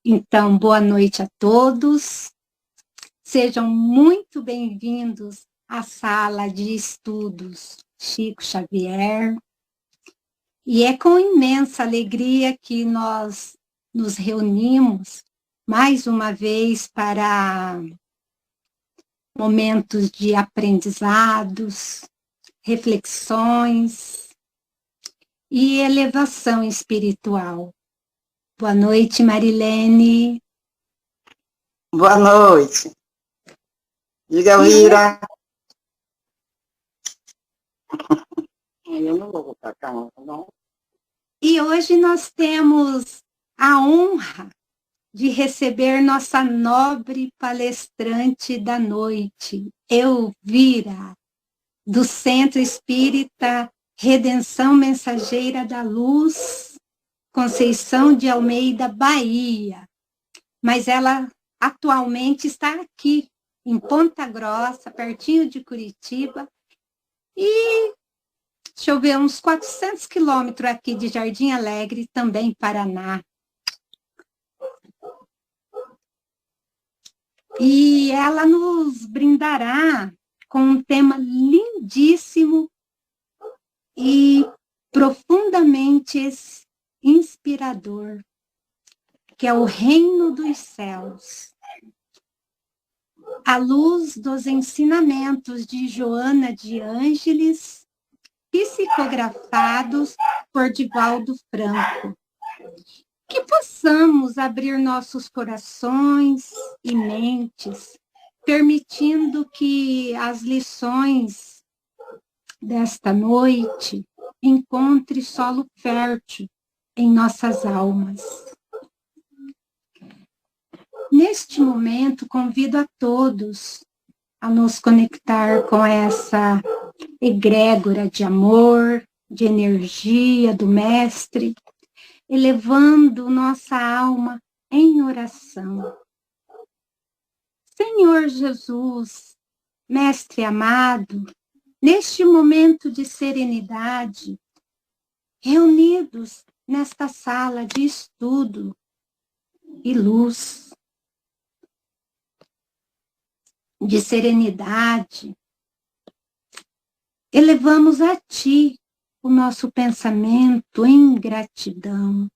Então, boa noite a todos. Sejam muito bem-vindos à sala de estudos Chico Xavier. E é com imensa alegria que nós nos reunimos mais uma vez para momentos de aprendizados, reflexões e elevação espiritual. Boa noite, Marilene. Boa noite. Diga, Vira. Eu não vou botar calma, não. E hoje nós temos a honra de receber nossa nobre palestrante da noite, Elvira, do Centro Espírita Redenção Mensageira da Luz, Conceição de Almeida, Bahia. Mas ela atualmente está aqui, em Ponta Grossa, pertinho de Curitiba, e deixa eu ver, uns 400 quilômetros aqui de Jardim Alegre, também Paraná. E ela nos brindará com um tema lindíssimo e profundamente inspirador, que é o Reino dos Céus. À luz dos ensinamentos de Joana de Ângeles, psicografados por Divaldo Franco. Que possamos abrir nossos corações e mentes, permitindo que as lições desta noite encontrem solo fértil em nossas almas. Neste momento, convido a todos a nos conectar com essa egrégora de amor, de energia do Mestre, elevando nossa alma em oração. Senhor Jesus, Mestre amado, neste momento de serenidade, reunidos nesta sala de estudo e luz, de serenidade, elevamos a Ti o nosso pensamento em gratidão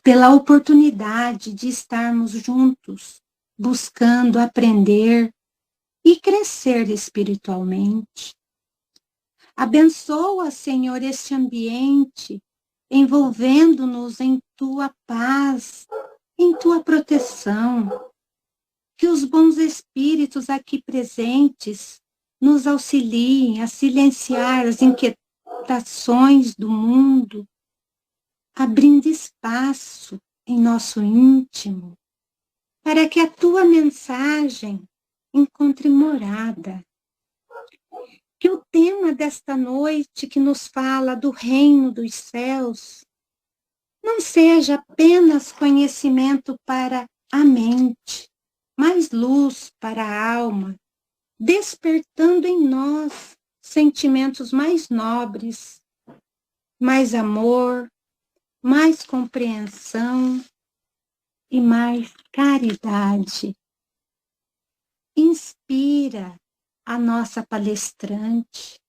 pela oportunidade de estarmos juntos, buscando aprender e crescer espiritualmente. Abençoa, Senhor, este ambiente, envolvendo-nos em Tua paz, em Tua proteção. Que os bons espíritos aqui presentes nos auxiliem a silenciar as inquietações do mundo, abrindo espaço em nosso íntimo, para que a Tua mensagem encontre morada. Que o tema desta noite que nos fala do reino dos céus não seja apenas conhecimento para a mente, mas luz para a alma, despertando em nós sentimentos mais nobres, mais amor, mais compreensão e mais caridade. Inspira a nossa palestrante,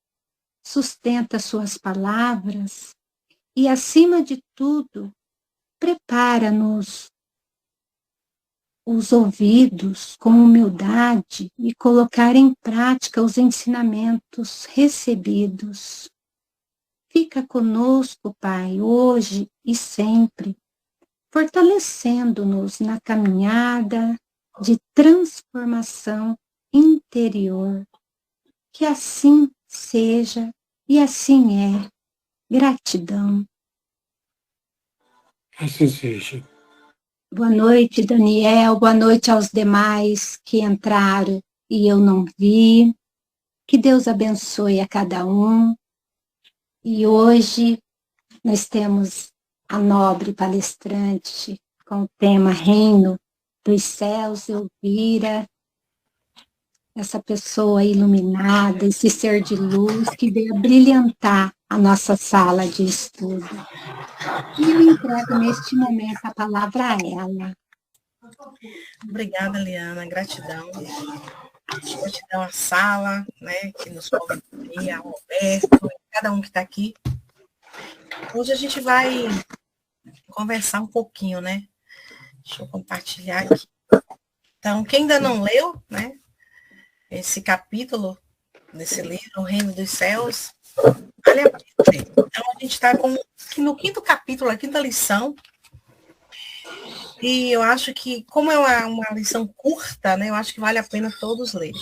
sustenta suas palavras e, acima de tudo, prepara-nos os ouvidos com humildade e colocar em prática os ensinamentos recebidos. Fica conosco, Pai, hoje e sempre, fortalecendo-nos na caminhada de transformação interior. Que assim seja e assim é. Gratidão. Assim seja. Boa noite, Daniel. Boa noite aos demais que entraram e eu não vi. Que Deus abençoe a cada um. E hoje nós temos a nobre palestrante com o tema Reino dos Céus, Elvira. Essa pessoa iluminada, esse ser de luz que veio brilhantar a nossa sala de estudo. E eu entrego neste momento a palavra a ela. Obrigada, Liana. Gratidão. Gratidão à Sala, né, que nos convidou, ao Roberto, cada um que está aqui. Hoje a gente vai conversar um pouquinho, né? Deixa eu compartilhar aqui. Então, quem ainda não leu, né, esse capítulo desse livro, O Reino dos Céus, vale a pena ler. Então, a gente está no quinto capítulo, a quinta lição, e eu acho que, como é uma lição curta, né, eu acho que vale a pena todos lerem.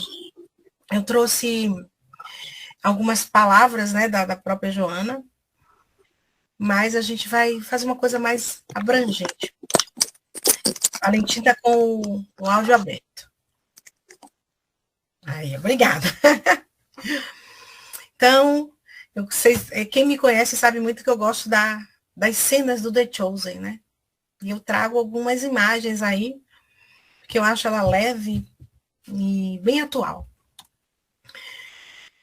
Eu trouxe algumas palavras, né, da própria Joana, mas a gente vai fazer uma coisa mais abrangente. A Valentim está com o áudio aberto. Aí, obrigada. Então, quem me conhece sabe muito que eu gosto das cenas do The Chosen, né? E eu trago algumas imagens aí, que eu acho ela leve e bem atual.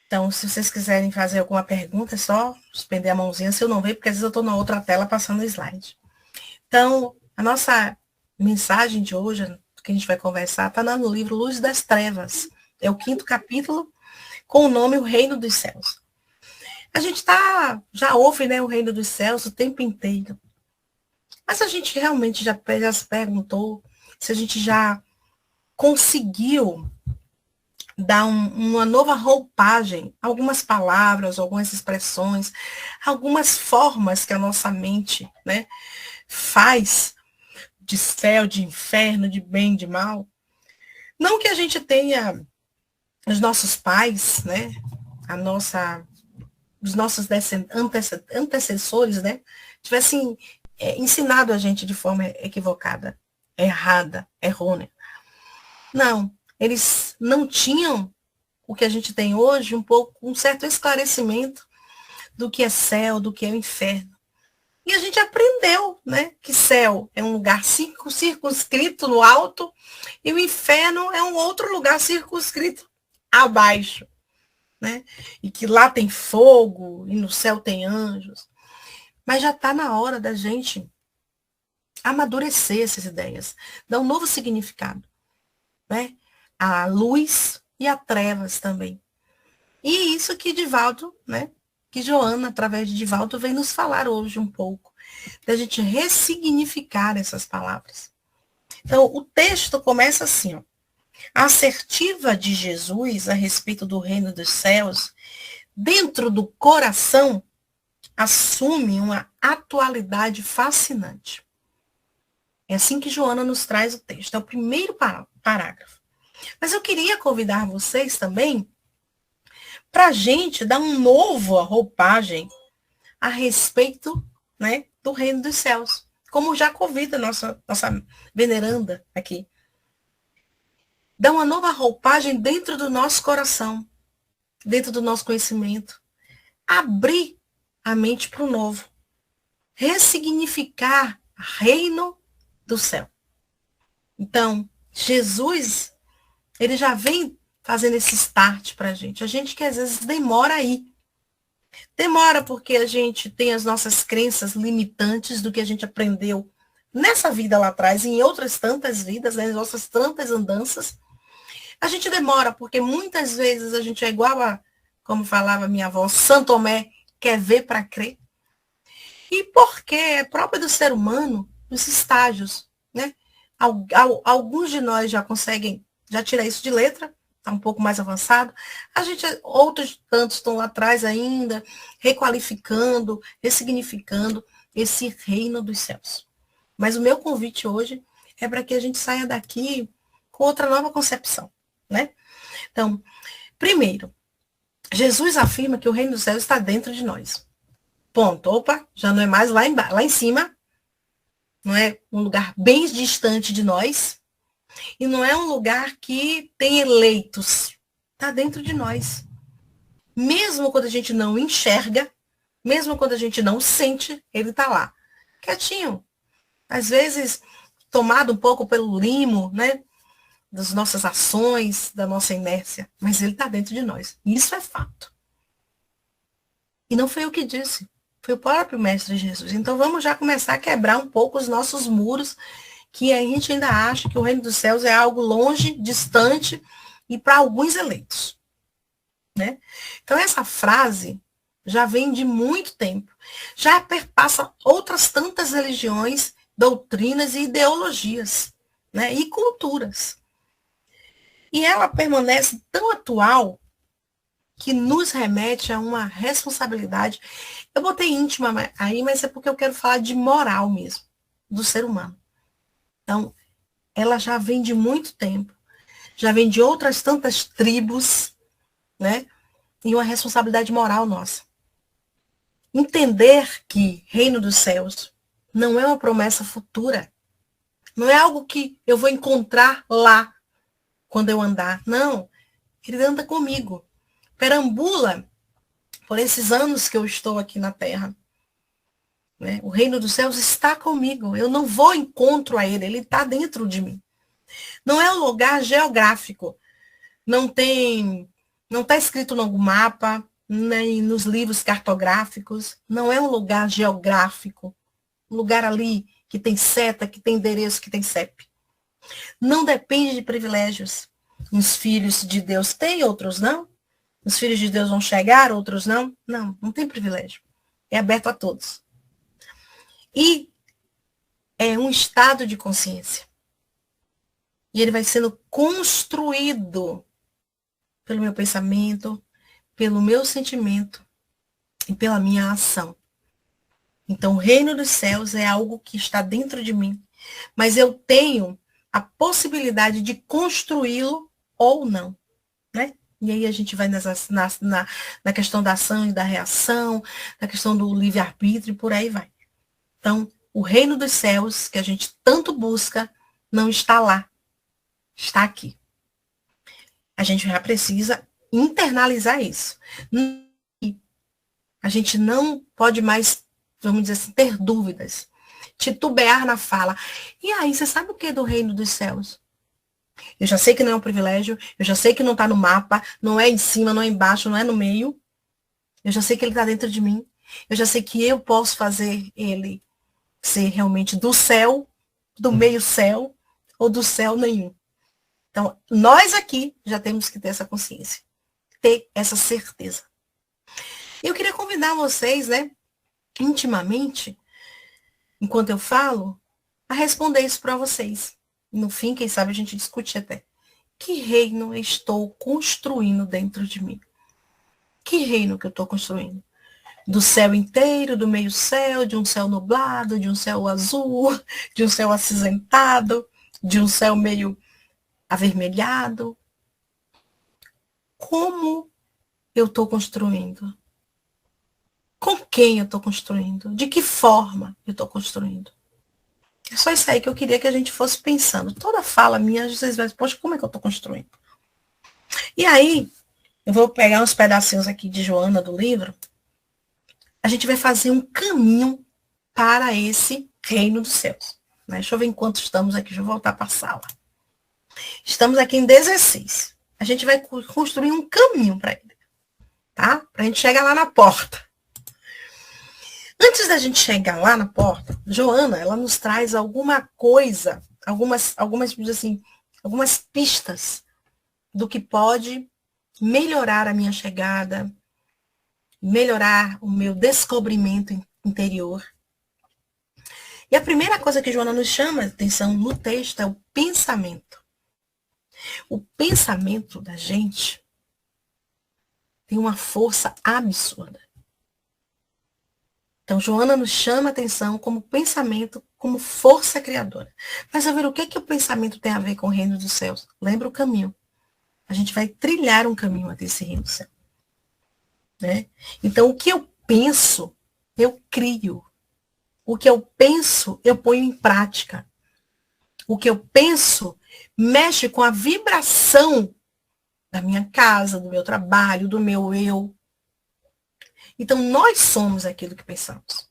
Então, se vocês quiserem fazer alguma pergunta, é só suspender a mãozinha, se eu não ver, porque às vezes eu estou na outra tela passando o slide. Então, a nossa mensagem de hoje, que a gente vai conversar, está no livro Luz das Trevas. É o quinto capítulo, com o nome O Reino dos Céus. A gente já ouve, né, o Reino dos Céus o tempo inteiro. Mas a gente realmente já se perguntou se a gente já conseguiu dar uma nova roupagem, algumas palavras, algumas expressões, algumas formas que a nossa mente, né, faz de céu, de inferno, de bem, de mal. Não que a gente tenha os nossos pais, né, os nossos antecessores, né, tivessem ensinado a gente de forma equivocada, errada, errônea. Não, eles não tinham o que a gente tem hoje, um certo esclarecimento do que é céu, do que é o inferno. E a gente aprendeu, né, que céu é um lugar circunscrito no alto e o inferno é um outro lugar circunscrito abaixo, né? E que lá tem fogo e no céu tem anjos. Mas já está na hora da gente amadurecer essas ideias, dar um novo significado, né? A luz e a trevas também. E isso que Divaldo, né? Que Joana, através de Divaldo, vem nos falar hoje um pouco, da gente ressignificar essas palavras. Então, o texto começa assim, ó. A assertiva de Jesus a respeito do reino dos céus, dentro do coração, assume uma atualidade fascinante. É assim que Joana nos traz o texto. É o primeiro parágrafo. Mas eu queria convidar vocês também para a gente dar uma nova roupagem a respeito, né, do reino dos céus. Como já convida nossa veneranda aqui. Dar uma nova roupagem dentro do nosso coração, dentro do nosso conhecimento. Abrir a mente para o novo. Ressignificar reino do céu. Então, Jesus, ele já vem fazendo esse start para a gente. A gente que às vezes demora aí. Demora porque a gente tem as nossas crenças limitantes do que a gente aprendeu nessa vida lá atrás, e em outras tantas vidas, nas nossas tantas andanças. A gente demora porque muitas vezes a gente é igual a, como falava minha avó, Santo Tomé, quer ver para crer. E porque é próprio do ser humano os estágios, né? Alguns de nós já conseguem já tirar isso de letra, está um pouco mais avançado. Outros tantos estão lá atrás ainda, requalificando, ressignificando esse reino dos céus. Mas o meu convite hoje é para que a gente saia daqui com outra nova concepção, né? Então, primeiro, Jesus afirma que o reino dos céus está dentro de nós. Ponto. Opa, já não é mais lá em cima, não é um lugar bem distante de nós, e não é um lugar que tem eleitos. Está dentro de nós. Mesmo quando a gente não enxerga, mesmo quando a gente não sente, ele está lá. Quietinho. Às vezes, tomado um pouco pelo limo, né? Das nossas ações, da nossa inércia. Mas ele está dentro de nós. Isso é fato. E não foi eu que disse. Foi o próprio Mestre Jesus. Então vamos já começar a quebrar um pouco os nossos muros, que a gente ainda acha que o reino dos céus é algo longe, distante e para alguns eleitos, né? Então essa frase já vem de muito tempo, já perpassa outras tantas religiões, doutrinas e ideologias, né? E culturas. E ela permanece tão atual que nos remete a uma responsabilidade. Eu botei íntima aí, mas é porque eu quero falar de moral mesmo, do ser humano. Então, ela já vem de muito tempo, já vem de outras tantas tribos, né? E uma responsabilidade moral nossa. Entender que reino dos céus não é uma promessa futura, não é algo que eu vou encontrar lá quando eu andar. Não, ele anda comigo. Perambula por esses anos que eu estou aqui na Terra. Né? O reino dos céus está comigo. Eu não vou encontro a ele está dentro de mim. Não é um lugar geográfico. Não está escrito em algum mapa, nem nos livros cartográficos. Não é um lugar geográfico. Um lugar ali que tem seta, que tem endereço, que tem CEP. Não depende de privilégios. Uns filhos de Deus têm, outros não. Os filhos de Deus vão chegar, outros não. Não, não tem privilégio. É aberto a todos. E é um estado de consciência. E ele vai sendo construído pelo meu pensamento, pelo meu sentimento e pela minha ação. Então, o reino dos céus é algo que está dentro de mim. Mas eu tenho a possibilidade de construí-lo ou não. Né? E aí a gente vai na questão da ação e da reação, na questão do livre-arbítrio e por aí vai. Então, o reino dos céus, que a gente tanto busca, não está lá. Está aqui. A gente já precisa internalizar isso. A gente não pode mais, vamos dizer assim, ter dúvidas. Titubear na fala. E aí, você sabe o que é do reino dos céus? Eu já sei que não é um privilégio, eu já sei que não está no mapa, não é em cima, não é embaixo, não é no meio. Eu já sei que ele está dentro de mim. Eu já sei que eu posso fazer ele ser realmente do céu, do meio céu, ou do céu nenhum. Então, nós aqui já temos que ter essa consciência, ter essa certeza. Eu queria convidar vocês, né, intimamente, enquanto eu falo, a responder isso para vocês. No fim, quem sabe a gente discute até. Que reino eu estou construindo dentro de mim? Que reino que eu estou construindo? Do céu inteiro, do meio céu, de um céu nublado, de um céu azul, de um céu acinzentado, de um céu meio avermelhado. Como eu estou construindo? Com quem eu estou construindo? De que forma eu estou construindo? É só isso aí que eu queria que a gente fosse pensando. Toda fala minha, vocês vão dizer, poxa, como é que eu estou construindo? E aí, eu vou pegar uns pedacinhos aqui de Joana do livro. A gente vai fazer um caminho para esse reino dos céus. Né? Deixa eu ver enquanto estamos aqui, deixa eu voltar para a sala. Estamos aqui em 16. A gente vai construir um caminho para ele. Tá? Para a gente chegar lá na porta. Antes da gente chegar lá na porta, Joana, ela nos traz alguma coisa, algumas pistas do que pode melhorar a minha chegada, melhorar o meu descobrimento interior. E a primeira coisa que Joana nos chama a atenção no texto é o pensamento. O pensamento da gente tem uma força absurda. Então, Joana nos chama a atenção como pensamento, como força criadora. Mas a ver o que o pensamento tem a ver com o reino dos céus? Lembra o caminho. A gente vai trilhar um caminho até esse reino do céu. Né? Então, o que eu penso, eu crio. O que eu penso, eu ponho em prática. O que eu penso mexe com a vibração da minha casa, do meu trabalho, do meu eu. Então, nós somos aquilo que pensamos.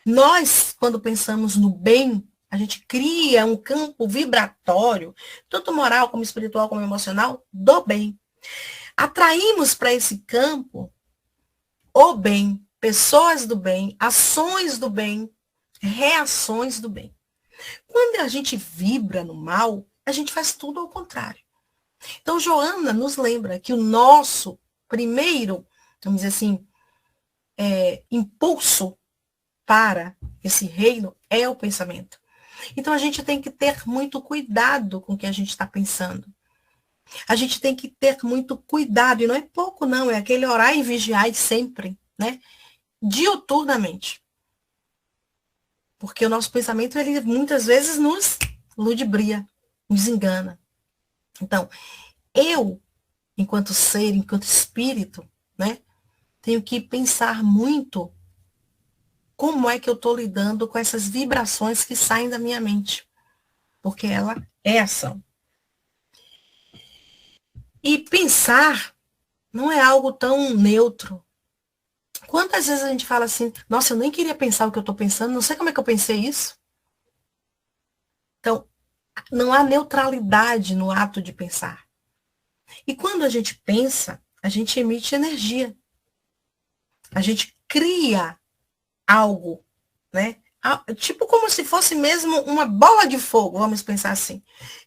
Nós, quando pensamos no bem, a gente cria um campo vibratório, tanto moral, como espiritual, como emocional, do bem. Atraímos para esse campo o bem, pessoas do bem, ações do bem, reações do bem. Quando a gente vibra no mal, a gente faz tudo ao contrário. Então, Joana nos lembra que o nosso primeiro, vamos dizer assim, impulso para esse reino é o pensamento. Então, a gente tem que ter muito cuidado com o que a gente está pensando. A gente tem que ter muito cuidado, e não é pouco não, é aquele orar e vigiar sempre, né? Diuturnamente. Porque o nosso pensamento, ele muitas vezes nos ludibria, nos engana. Então, eu, enquanto ser, enquanto espírito, né, tenho que pensar muito como é que eu estou lidando com essas vibrações que saem da minha mente. Porque ela é ação. E pensar não é algo tão neutro. Quantas vezes a gente fala assim, nossa, eu nem queria pensar o que eu estou pensando, não sei como é que eu pensei isso. Então, não há neutralidade no ato de pensar. E quando a gente pensa, a gente emite energia. A gente cria algo, né? Tipo como se fosse mesmo uma bola de fogo, vamos pensar assim.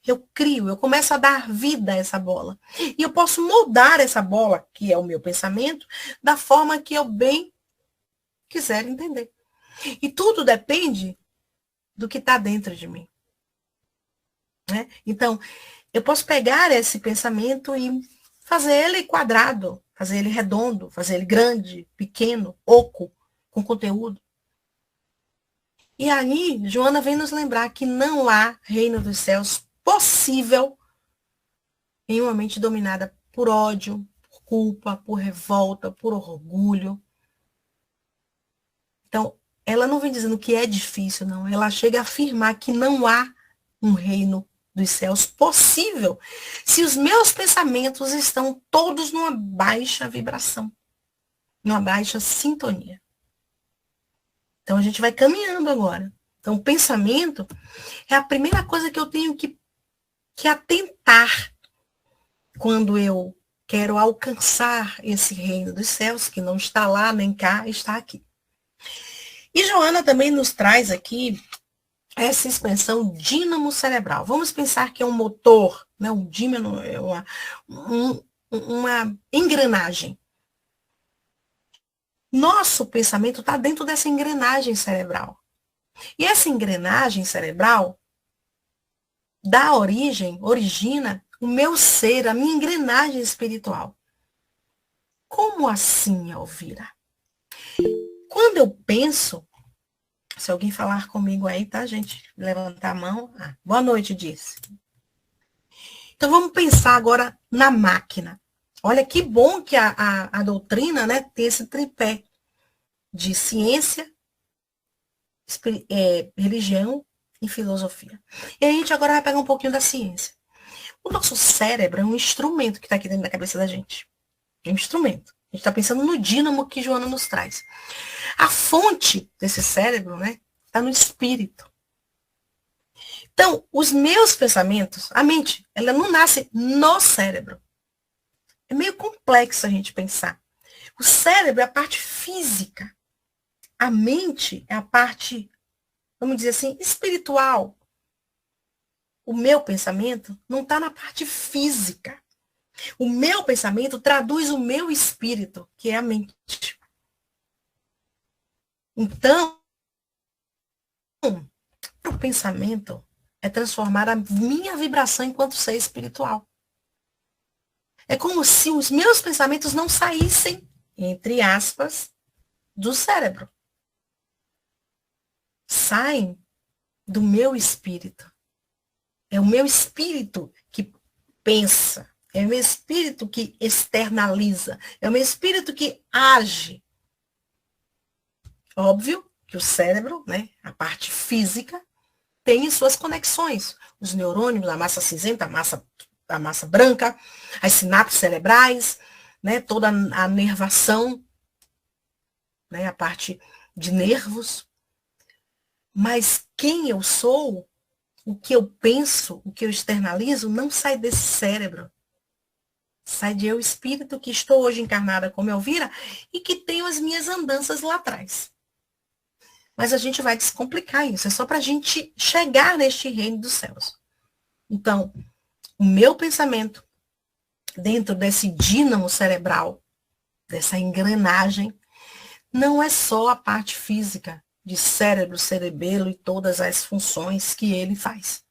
Eu crio, eu começo a dar vida a essa bola. E eu posso moldar essa bola, que é o meu pensamento, da forma que eu bem quiser entender. E tudo depende do que está dentro de mim. Né? Então, eu posso pegar esse pensamento e fazer ele quadrado, fazer ele redondo, fazer ele grande, pequeno, oco, com conteúdo. E aí, Joana vem nos lembrar que não há reino dos céus possível em uma mente dominada por ódio, por culpa, por revolta, por orgulho. Então, ela não vem dizendo que é difícil, não. Ela chega a afirmar que não há um reino dos céus possível se os meus pensamentos estão todos numa baixa vibração, numa baixa sintonia. Então, a gente vai caminhando agora. Então, o pensamento é a primeira coisa que eu tenho que atentar quando eu quero alcançar esse reino dos céus, que não está lá nem cá, está aqui. E Joana também nos traz aqui essa expressão dínamo cerebral. Vamos pensar que é um motor, né? Um dínamo é uma engrenagem. Nosso pensamento está dentro dessa engrenagem cerebral. E essa engrenagem cerebral origina o meu ser, a minha engrenagem espiritual. Como assim, Elvira? Quando eu penso, se alguém falar comigo aí, tá, gente? Levantar a mão. Boa noite, disse. Então vamos pensar agora na máquina. Olha que bom que a doutrina, né, tem esse tripé de ciência, religião e filosofia. E a gente agora vai pegar um pouquinho da ciência. O nosso cérebro é um instrumento que está aqui dentro da cabeça da gente. É um instrumento. A gente está pensando no dínamo que Joana nos traz. A fonte desse cérebro, né, está no espírito. Então, os meus pensamentos, a mente, ela não nasce no cérebro. É meio complexo a gente pensar. O cérebro é a parte física. A mente é a parte, vamos dizer assim, espiritual. O meu pensamento não está na parte física. O meu pensamento traduz o meu espírito, que é a mente. Então, o pensamento é transformar a minha vibração enquanto ser espiritual. É como se os meus pensamentos não saíssem, entre aspas, do cérebro. Saem do meu espírito. É o meu espírito que pensa. É o meu espírito que externaliza. É o meu espírito que age. Óbvio que o cérebro, né, a parte física, tem suas conexões. Os neurônios, a massa cinzenta, a massa branca, as sinapses cerebrais, né, toda a nervação, né, a parte de nervos. Mas quem eu sou, o que eu penso, o que eu externalizo, não sai desse cérebro. Sai de eu, espírito, que estou hoje encarnada como Elvira e que tenho as minhas andanças lá atrás. Mas a gente vai descomplicar isso. É só para a gente chegar neste reino dos céus. Então, o meu pensamento, dentro desse dínamo cerebral, dessa engrenagem, não é só a parte física de cérebro, cerebelo e todas as funções que ele faz.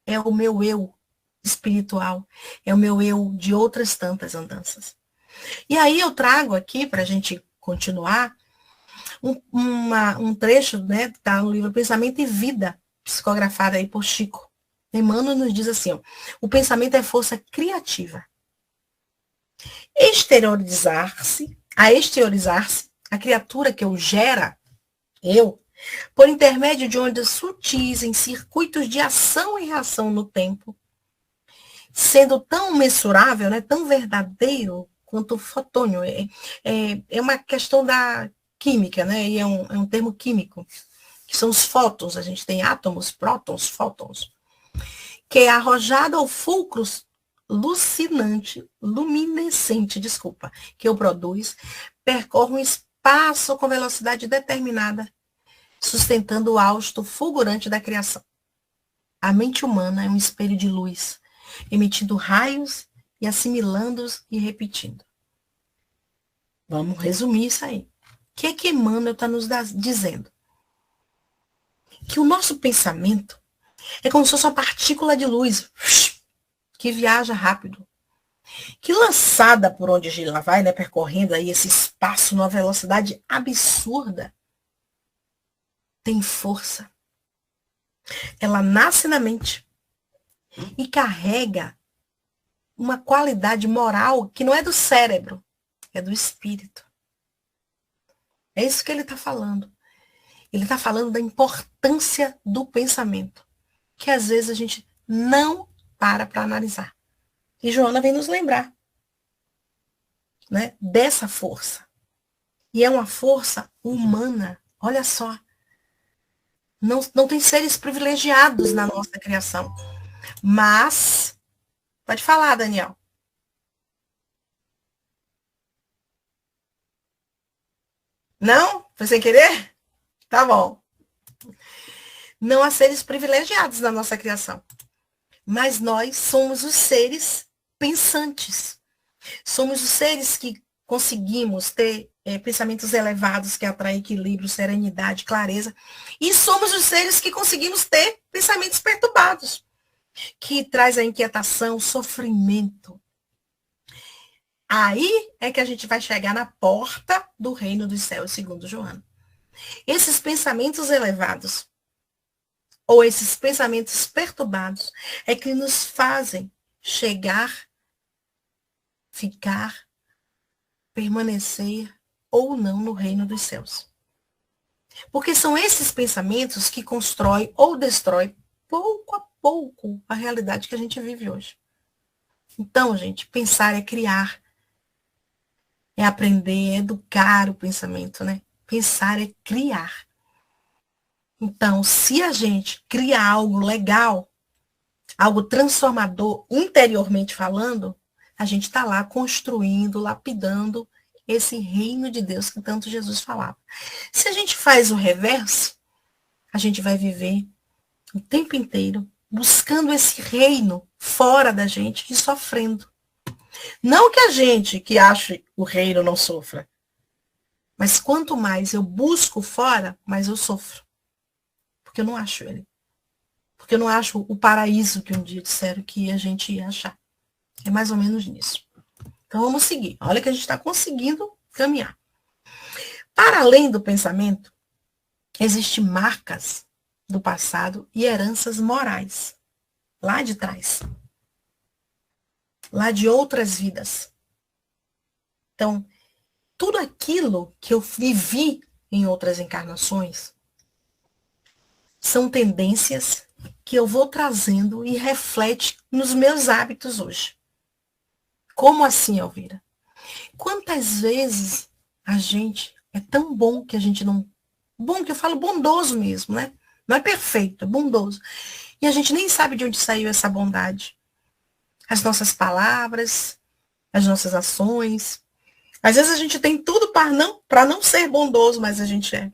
É o meu eu espiritual, é o meu eu de outras tantas andanças. E aí eu trago aqui, para a gente continuar, um trecho, né, que está no livro Pensamento e Vida, psicografado aí por Chico. Emmanuel nos diz assim, ó, o pensamento é força criativa. Exteriorizar-se, a criatura que o gera, eu, por intermédio de ondas sutis em circuitos de ação e reação no tempo, sendo tão mensurável, né, tão verdadeiro quanto o fotônio. É uma questão da química, né, e é um termo químico, que são os fótons. A gente tem átomos, prótons, fótons, que é arrojado ao fulcro luminescente, que o produz, percorre um espaço com velocidade determinada, sustentando o hausto fulgurante da criação. A mente humana é um espelho de luz, emitindo raios e assimilando-os e repetindo. Vamos resumir isso aí. O que Emmanuel está nos dizendo? Que o nosso pensamento é como se fosse uma partícula de luz que viaja rápido, que lançada por onde ela vai, né, percorrendo aí esse espaço numa velocidade absurda, tem força. Ela nasce na mente e carrega uma qualidade moral que não é do cérebro, é do espírito. É isso que ele está falando. Ele está falando da importância do pensamento, que às vezes a gente não para analisar. E Joana vem nos lembrar, né, dessa força. E é uma força humana. Olha só. Não tem seres privilegiados na nossa criação. Mas, pode falar, Daniel. Não? Foi sem querer? Tá bom. Não há seres privilegiados na nossa criação. Mas nós somos os seres pensantes. Somos os seres que conseguimos ter pensamentos elevados que atraem equilíbrio, serenidade, clareza. E somos os seres que conseguimos ter pensamentos perturbados, que traz a inquietação, sofrimento. Aí é que a gente vai chegar na porta do reino dos céus, segundo Joana. Esses pensamentos elevados, ou esses pensamentos perturbados, é que nos fazem chegar, ficar, permanecer ou não no reino dos céus. Porque são esses pensamentos que constroem ou destroem pouco a pouco a realidade que a gente vive hoje. Então, gente, pensar é criar, é aprender, é educar o pensamento, né? Pensar é criar. Então, se a gente cria algo legal, algo transformador, interiormente falando, a gente está lá construindo, lapidando esse reino de Deus que tanto Jesus falava. Se a gente faz o reverso, a gente vai viver o tempo inteiro buscando esse reino fora da gente e sofrendo. Não que a gente que ache o reino não sofra, mas quanto mais eu busco fora, mais eu sofro. Porque eu não acho ele. Porque eu não acho o paraíso que um dia disseram que a gente ia achar. É mais ou menos nisso. Então vamos seguir. Olha que a gente está conseguindo caminhar. Para além do pensamento, existem marcas do passado e heranças morais. Lá de trás. Lá de outras vidas. Então, tudo aquilo que eu vivi em outras encarnações são tendências que eu vou trazendo e reflete nos meus hábitos hoje. Como assim, Elvira? Quantas vezes a gente é tão bom que a gente não... Bom que eu falo bondoso mesmo, né? Não é perfeito, é bondoso. E a gente nem sabe de onde saiu essa bondade. As nossas palavras, as nossas ações. Às vezes a gente tem tudo para não ser bondoso, mas a gente é.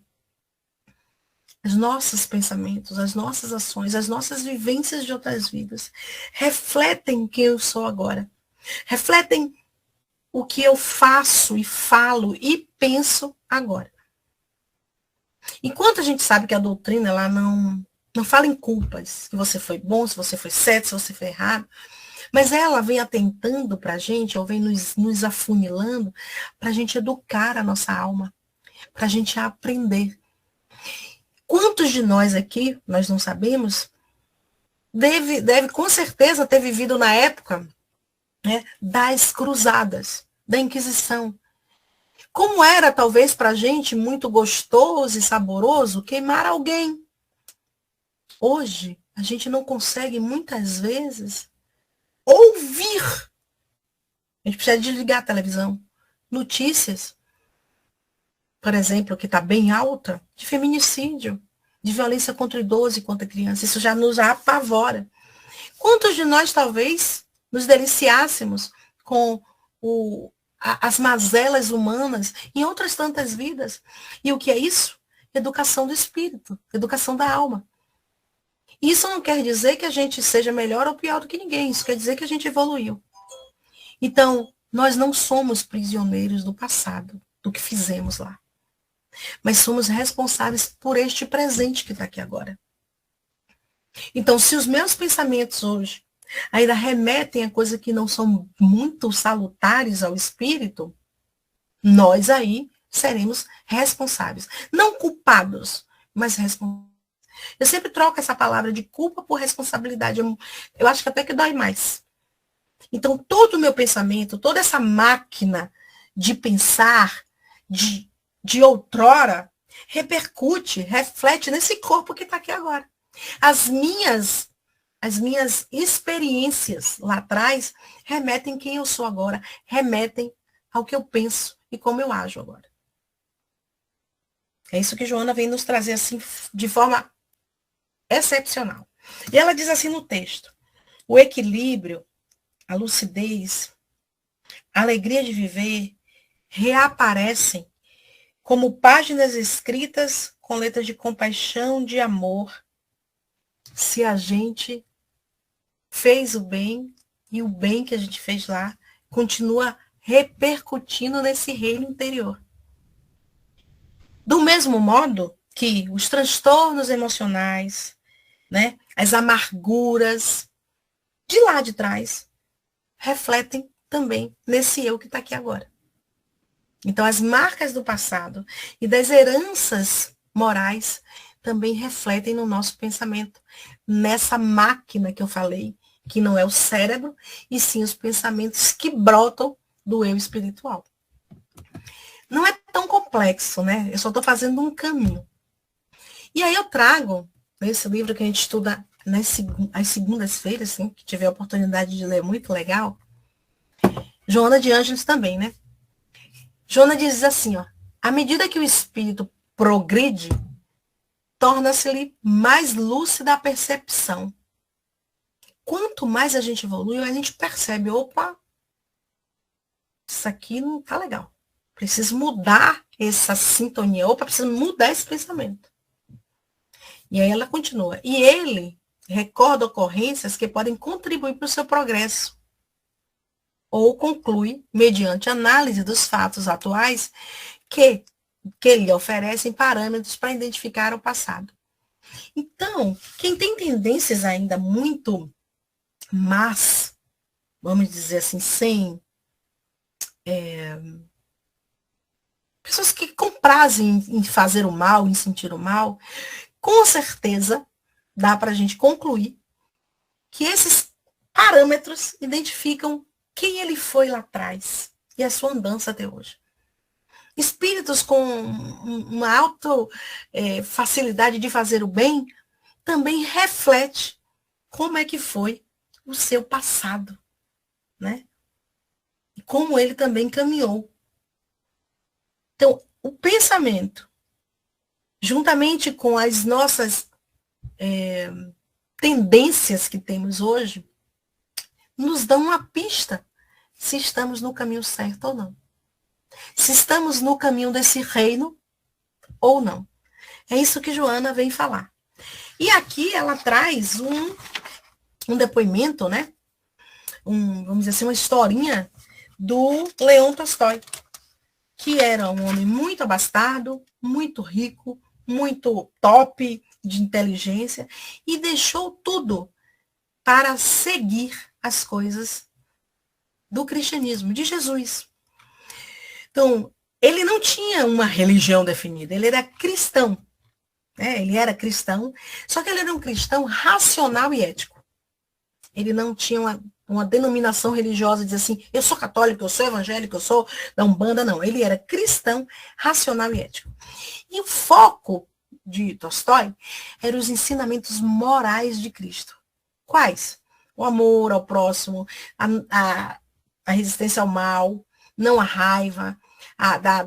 Os nossos pensamentos, as nossas ações, as nossas vivências de outras vidas refletem quem eu sou agora. Refletem o que eu faço e falo e penso agora. Enquanto a gente sabe que a doutrina ela não fala em culpas, se você foi bom, se você foi certo, se você foi errado, mas ela vem atentando para a gente, ou vem nos afunilando, para a gente educar a nossa alma, para a gente aprender. Quantos de nós aqui, nós não sabemos, deve com certeza ter vivido na época, né, das cruzadas, da Inquisição. Como era, talvez, para a gente muito gostoso e saboroso queimar alguém. Hoje, a gente não consegue, muitas vezes, ouvir. A gente precisa desligar a televisão. Notícias, por exemplo, que está bem alta, de feminicídio, de violência contra idoso e contra criança. Isso já nos apavora. Quantos de nós, talvez, nos deliciássemos com as mazelas humanas em outras tantas vidas? E o que é isso? Educação do espírito, educação da alma. Isso não quer dizer que a gente seja melhor ou pior do que ninguém. Isso quer dizer que a gente evoluiu. Então, nós não somos prisioneiros do passado, do que fizemos lá. Mas somos responsáveis por este presente que está aqui agora. Então, se os meus pensamentos hoje ainda remetem a coisas que não são muito salutares ao espírito, nós aí seremos responsáveis. Não culpados, mas responsáveis. Eu sempre troco essa palavra de culpa por responsabilidade. Eu acho que até que dói mais. Então, todo o meu pensamento, toda essa máquina de pensar, de outrora, repercute, reflete nesse corpo que está aqui agora. As minhas experiências lá atrás remetem quem eu sou agora, remetem ao que eu penso e como eu ajo agora. É isso que Joana vem nos trazer assim de forma excepcional. E ela diz assim no texto: o equilíbrio, a lucidez, a alegria de viver reaparecem como páginas escritas com letras de compaixão, de amor, se a gente fez o bem e o bem que a gente fez lá continua repercutindo nesse reino interior. Do mesmo modo que os transtornos emocionais, né, as amarguras de lá de trás refletem também nesse eu que está aqui agora. Então, as marcas do passado e das heranças morais também refletem no nosso pensamento, nessa máquina que eu falei, que não é o cérebro, e sim os pensamentos que brotam do eu espiritual. Não é tão complexo, né? Eu só estou fazendo um caminho. E aí eu trago, nesse livro que a gente estuda às segundas-feiras, assim, que tiver a oportunidade de ler, muito legal, Joana de Ângeles também, né? Joana diz assim, ó: à medida que o espírito progride, torna-se-lhe mais lúcida a percepção. Quanto mais a gente evolui, a gente percebe, opa, isso aqui não tá legal. Preciso mudar essa sintonia, opa, preciso mudar esse pensamento. E aí ela continua. E ele recorda ocorrências que podem contribuir para o seu progresso. Ou conclui, mediante análise dos fatos atuais, que lhe oferecem parâmetros para identificar o passado. Então, quem tem tendências ainda muito más, vamos dizer assim, sem pessoas que comprazem em fazer o mal, em sentir o mal, com certeza dá para a gente concluir que esses parâmetros identificam quem ele foi lá atrás e a sua andança até hoje. Espíritos com uma alta facilidade de fazer o bem também reflete como é que foi o seu passado, né? E como ele também caminhou. Então, o pensamento, juntamente com as nossas tendências que temos hoje, nos dão uma pista se estamos no caminho certo ou não. Se estamos no caminho desse reino ou não. É isso que Joana vem falar. E aqui ela traz um depoimento, né? Vamos dizer assim, uma historinha do Leon Tolstói, que era um homem muito abastado, muito rico, muito top de inteligência, e deixou tudo para seguir as coisas do cristianismo, de Jesus. Então, ele não tinha uma religião definida, ele era cristão. Né? Ele era cristão, só que ele era um cristão racional e ético. Ele não tinha uma denominação religiosa, dizer assim, eu sou católico, eu sou evangélico, eu sou da Umbanda, não. Ele era cristão, racional e ético. E o foco de Tolstói eram os ensinamentos morais de Cristo. Quais? O amor ao próximo, a resistência ao mal, não a raiva,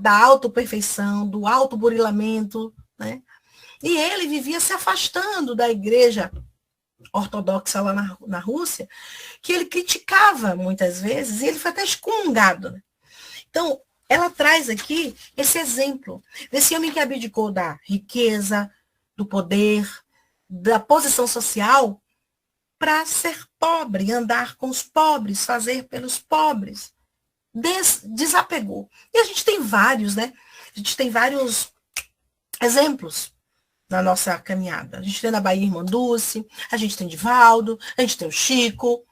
da autoperfeição, do autoburilamento, né? E ele vivia se afastando da igreja ortodoxa lá na Rússia, que ele criticava muitas vezes, e ele foi até excomungado. Né? Então, ela traz aqui esse exemplo desse homem que abdicou da riqueza, do poder, da posição social, para ser pobre, andar com os pobres, fazer pelos pobres. Desapegou. E a gente tem vários, né? A gente tem vários exemplos na nossa caminhada. A gente tem na Bahia Irmã Dulce, a gente tem Divaldo, a gente tem o Chico,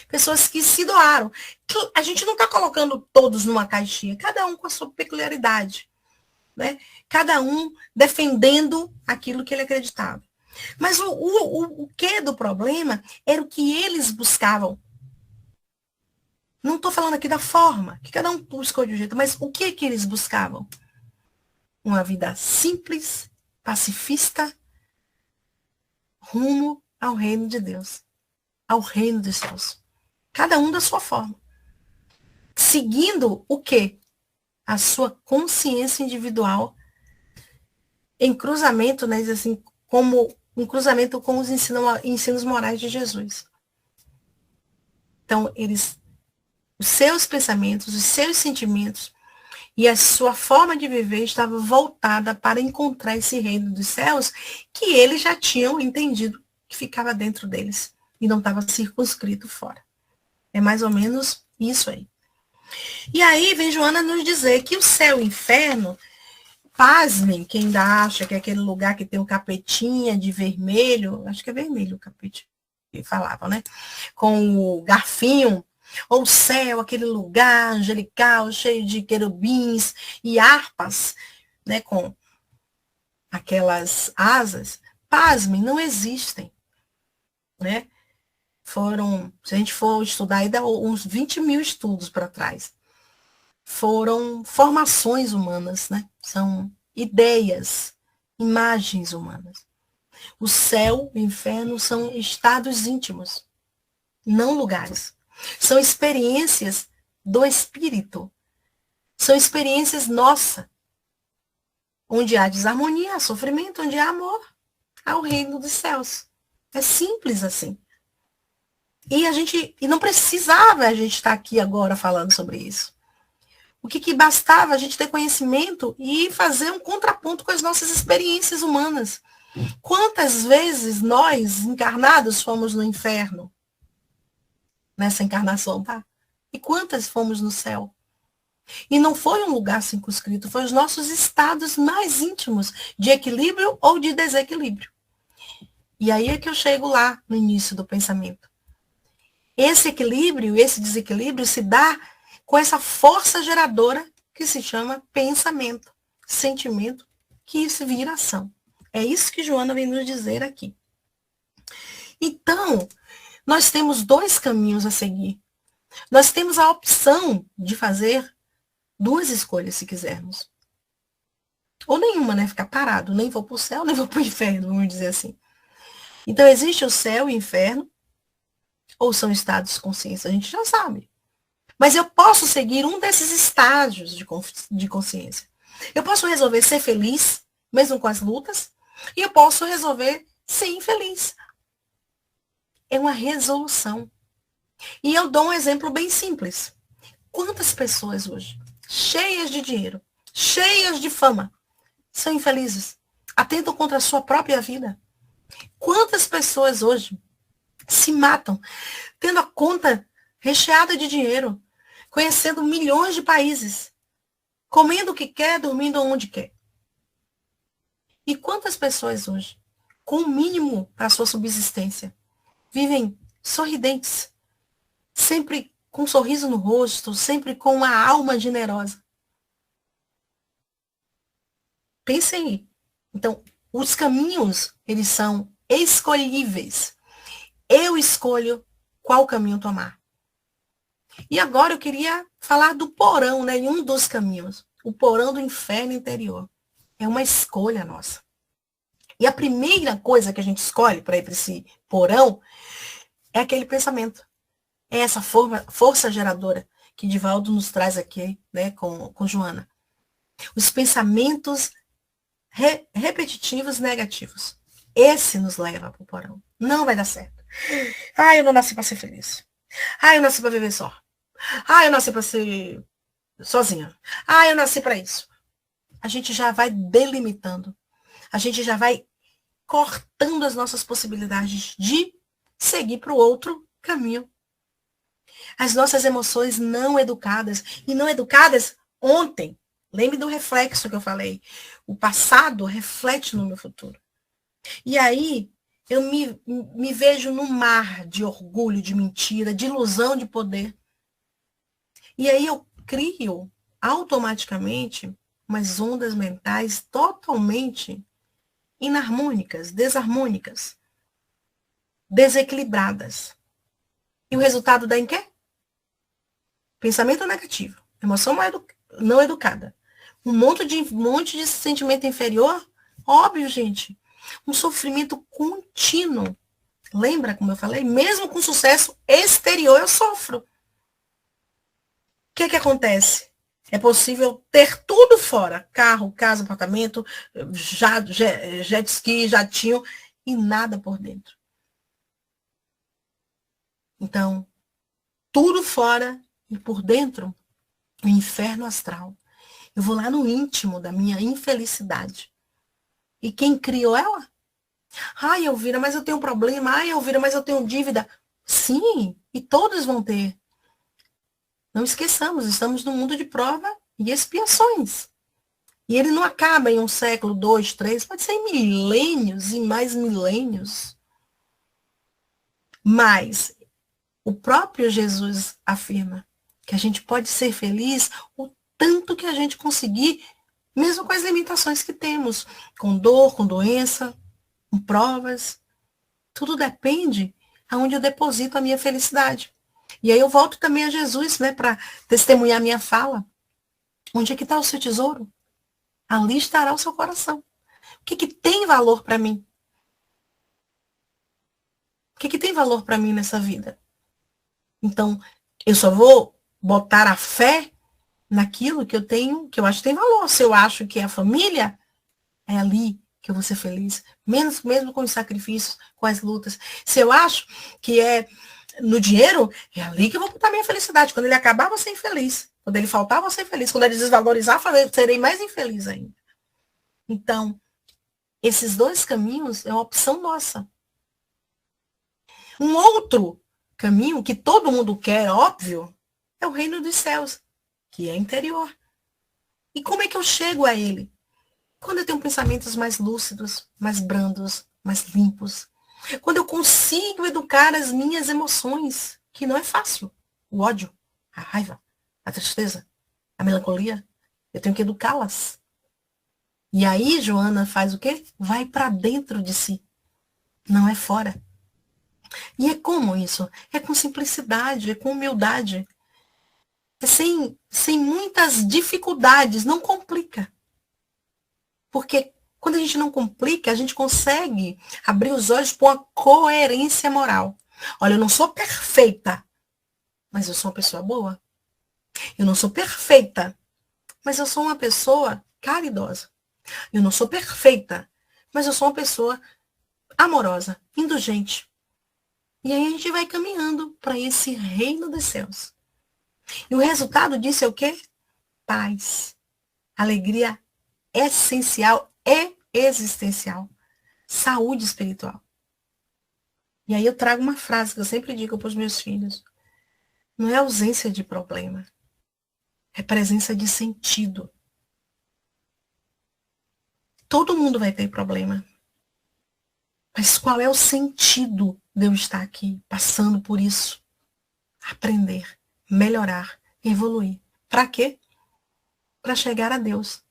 pessoas que se doaram. A gente não está colocando todos numa caixinha, cada um com a sua peculiaridade, né? Cada um defendendo aquilo que ele acreditava. Mas o que do problema era o que eles buscavam. Não estou falando aqui da forma, que cada um buscou de um jeito, mas o que eles buscavam? Uma vida simples, pacifista, rumo ao reino de Deus, ao reino dos céus. Cada um da sua forma. Seguindo o quê? A sua consciência individual em cruzamento, né, assim, como um cruzamento com os ensinos morais de Jesus. Então, os seus pensamentos, os seus sentimentos e a sua forma de viver estava voltada para encontrar esse reino dos céus que eles já tinham entendido que ficava dentro deles e não estava circunscrito fora. É mais ou menos isso aí. E aí vem Joana nos dizer que o céu e o inferno, pasmem, quem ainda acha que é aquele lugar que tem um capetinha de vermelho, acho que é vermelho o capete que falavam, né? Com o garfinho, ou o céu, aquele lugar angelical, cheio de querubins e harpas, né, com aquelas asas, pasmem, não existem, né? Se a gente for estudar, aí dá uns 20 mil estudos para trás. Foram formações humanas, né? São ideias, imagens humanas. O céu e o inferno são estados íntimos, não lugares. São experiências do espírito. São experiências nossas. Onde há desarmonia, há sofrimento, onde há amor, há o reino dos céus. É simples assim. E não precisava a gente estar aqui agora falando sobre isso. O que bastava a gente ter conhecimento e fazer um contraponto com as nossas experiências humanas. Quantas vezes nós, encarnados, fomos no inferno? Nessa encarnação, tá? E quantas fomos no céu? E não foi um lugar circunscrito, foi os nossos estados mais íntimos de equilíbrio ou de desequilíbrio. E aí é que eu chego lá no início do pensamento. Esse equilíbrio, esse desequilíbrio se dá com essa força geradora que se chama pensamento, sentimento, que isso vira ação. É isso que Joana vem nos dizer aqui. Então, nós temos dois caminhos a seguir. Nós temos a opção de fazer duas escolhas, se quisermos. Ou nenhuma, né? Ficar parado. Nem vou para o céu, nem vou para o inferno, vamos dizer assim. Então, existe o céu e o inferno, ou são estados de consciência, a gente já sabe. Mas eu posso seguir um desses estágios de consciência. Eu posso resolver ser feliz, mesmo com as lutas, e eu posso resolver ser infeliz. É uma resolução. E eu dou um exemplo bem simples. Quantas pessoas hoje, cheias de dinheiro, cheias de fama, são infelizes, atentam contra a sua própria vida? Quantas pessoas hoje se matam, tendo a conta recheada de dinheiro, conhecendo milhões de países, comendo o que quer, dormindo onde quer? E quantas pessoas hoje, com o mínimo para a sua subsistência, vivem sorridentes, sempre com um sorriso no rosto, sempre com uma alma generosa? Pensem aí. Então, os caminhos, eles são escolhíveis. Eu escolho qual caminho tomar. E agora eu queria falar do porão, né? Em um dos caminhos. O porão do inferno interior. É uma escolha nossa. E a primeira coisa que a gente escolhe para ir para esse porão é aquele pensamento. É essa força geradora que Divaldo nos traz aqui, né, com Joana. Os pensamentos repetitivos negativos. Esse nos leva para o porão. Não vai dar certo. Ah, eu não nasci para ser feliz. Ah, eu nasci para viver só. Ah, eu nasci para ser sozinha. Ah, eu nasci para isso. A gente já vai delimitando. A gente já vai cortando as nossas possibilidades de seguir para o outro caminho. As nossas emoções não educadas, e não educadas ontem. Lembre do reflexo que eu falei. O passado reflete no meu futuro. E aí, eu me vejo no mar de orgulho, de mentira, de ilusão de poder. E aí eu crio automaticamente umas ondas mentais totalmente inarmônicas, desarmônicas, desequilibradas. E o resultado dá em quê? Pensamento negativo, emoção não educada. Um monte de sentimento inferior, óbvio, gente. Um sofrimento contínuo. Lembra como eu falei? Mesmo com sucesso exterior, eu sofro. O que acontece? É possível ter tudo fora. Carro, casa, apartamento, jet ski, jatinho, e nada por dentro. Então, tudo fora e por dentro, o inferno astral. Eu vou lá no íntimo da minha infelicidade. E quem criou ela? Ai, Elvira, mas eu tenho um problema. Ai, Elvira, mas eu tenho dívida. Sim, e todos vão ter. Não esqueçamos, estamos num mundo de prova e expiações. E ele não acaba em um século, 2, 3, pode ser em milênios e mais milênios. Mas o próprio Jesus afirma que a gente pode ser feliz o tanto que a gente conseguir, mesmo com as limitações que temos, com dor, com doença, com provas. Tudo depende aonde eu deposito a minha felicidade. E aí eu volto também a Jesus, né, para testemunhar minha fala. Onde é que está o seu tesouro? Ali estará o seu coração. O que tem valor para mim? O que tem valor para mim nessa vida? Então, eu só vou botar a fé naquilo que eu tenho, que eu acho que tem valor. Se eu acho que é a família, é ali que eu vou ser feliz. Mesmo com os sacrifícios, com as lutas. Se eu acho que é no dinheiro, é ali que eu vou botar minha felicidade. Quando ele acabar, eu vou ser infeliz. Quando ele faltar, eu vou ser infeliz. Quando ele desvalorizar, eu serei mais infeliz ainda. Então, esses dois caminhos é uma opção nossa. Um outro caminho que todo mundo quer, óbvio, é o reino dos céus, que é interior. E como é que eu chego a ele? Quando eu tenho pensamentos mais lúcidos, mais brandos, mais limpos. Quando eu consigo educar as minhas emoções, que não é fácil. O ódio, a raiva, a tristeza, a melancolia. Eu tenho que educá-las. E aí, Joana faz o quê? Vai para dentro de si. Não é fora. E é como isso? É com simplicidade, é com humildade. É sem muitas dificuldades, não complica. Porque quando a gente não complica, a gente consegue abrir os olhos para uma coerência moral. Olha, eu não sou perfeita, mas eu sou uma pessoa boa. Eu não sou perfeita, mas eu sou uma pessoa caridosa. Eu não sou perfeita, mas eu sou uma pessoa amorosa, indulgente. E aí a gente vai caminhando para esse reino dos céus. E o resultado disso é o quê? Paz. Alegria essencial e existencial. Saúde espiritual. E aí eu trago uma frase que eu sempre digo para os meus filhos. Não é ausência de problema. É presença de sentido. Todo mundo vai ter problema. Mas qual é o sentido de eu estar aqui, passando por isso? Aprender, melhorar, evoluir. Para quê? Para chegar a Deus.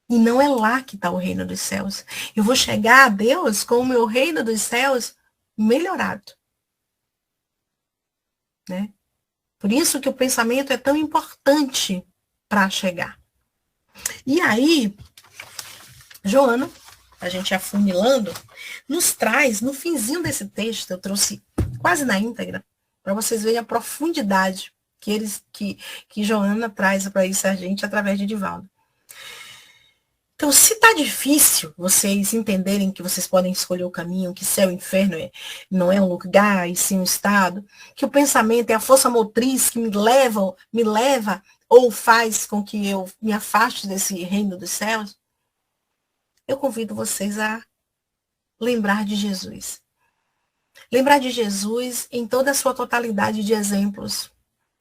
E não é lá que está o reino dos céus. Eu vou chegar a Deus com o meu reino dos céus melhorado. Né? Por isso que o pensamento é tão importante para chegar. E aí, Joana, a gente afunilando, nos traz, no finzinho desse texto, eu trouxe quase na íntegra, para vocês verem a profundidade que Joana traz para isso a gente através de Divaldo. Então, se tá difícil vocês entenderem que vocês podem escolher o caminho, que céu e inferno não é um lugar, e sim um estado, que o pensamento é a força motriz que me leva ou faz com que eu me afaste desse reino dos céus, eu convido vocês a lembrar de Jesus. Lembrar de Jesus em toda a sua totalidade de exemplos,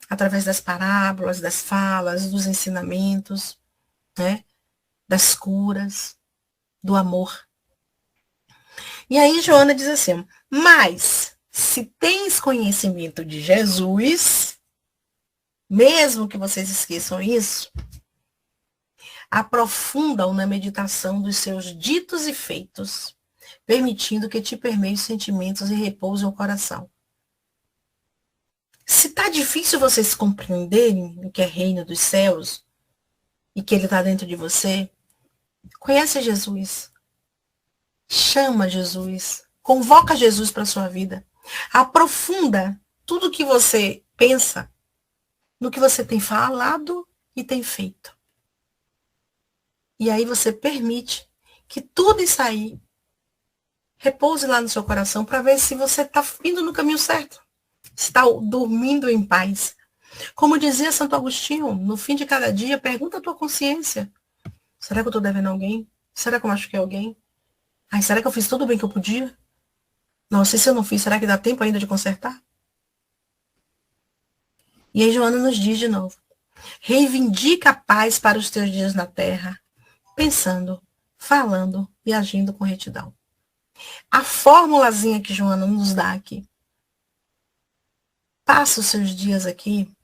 através das parábolas, das falas, dos ensinamentos, né? Das curas, do amor. E aí Joana diz assim, mas se tens conhecimento de Jesus, mesmo que vocês esqueçam isso, aprofunda-o na meditação dos seus ditos e feitos, permitindo que te permeie os sentimentos e repouse o coração. Se está difícil vocês compreenderem o que é reino dos céus e que ele está dentro de você, conhece Jesus. Chama Jesus. Convoca Jesus para a sua vida. Aprofunda tudo que você pensa no que você tem falado e tem feito. E aí você permite que tudo isso aí repouse lá no seu coração para ver se você está indo no caminho certo. Está dormindo em paz. Como dizia Santo Agostinho, no fim de cada dia, pergunta a tua consciência. Será que eu estou devendo alguém? Será que eu machuquei alguém? Ai, será que eu fiz tudo bem que eu podia? Nossa, e se eu não fiz, será que dá tempo ainda de consertar? E aí Joana nos diz de novo. Reivindica a paz para os teus dias na terra, pensando, falando e agindo com retidão. A formulazinha que Joana nos dá aqui. Passa os seus dias aqui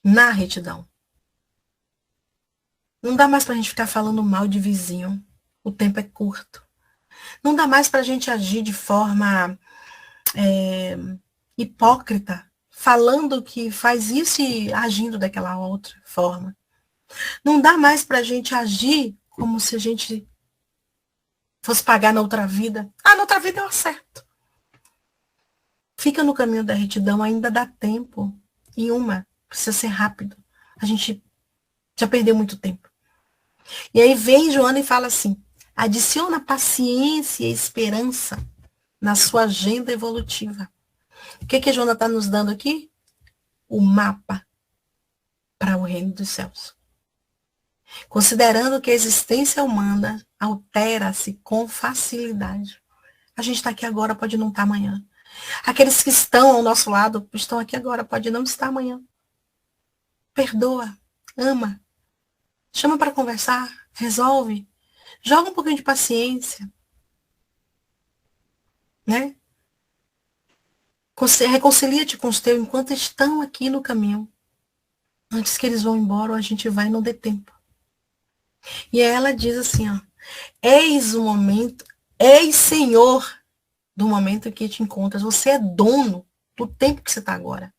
na retidão. Não dá mais para a gente ficar falando mal de vizinho. O tempo é curto. Não dá mais para a gente agir de forma hipócrita, falando que faz isso e agindo daquela outra forma. Não dá mais para a gente agir como se a gente fosse pagar na outra vida. Ah, na outra vida eu acerto. Fica no caminho da retidão, ainda dá tempo. E precisa ser rápido. A gente já perdeu muito tempo. E aí vem Joana e fala assim, adiciona paciência e esperança na sua agenda evolutiva. O que a Joana está nos dando aqui? O mapa para o reino dos céus. Considerando que a existência humana altera-se com facilidade. A gente está aqui agora, pode não estar amanhã. Aqueles que estão ao nosso lado estão aqui agora, pode não estar amanhã. Perdoa, ama, chama para conversar, resolve, joga um pouquinho de paciência, né? Reconcilia-te com os teus enquanto estão aqui no caminho. Antes que eles vão embora, a gente vai e não dê tempo. E aí ela diz assim, ó, eis o momento, eis Senhor do momento em que te encontras. Você é dono do tempo que você está agora.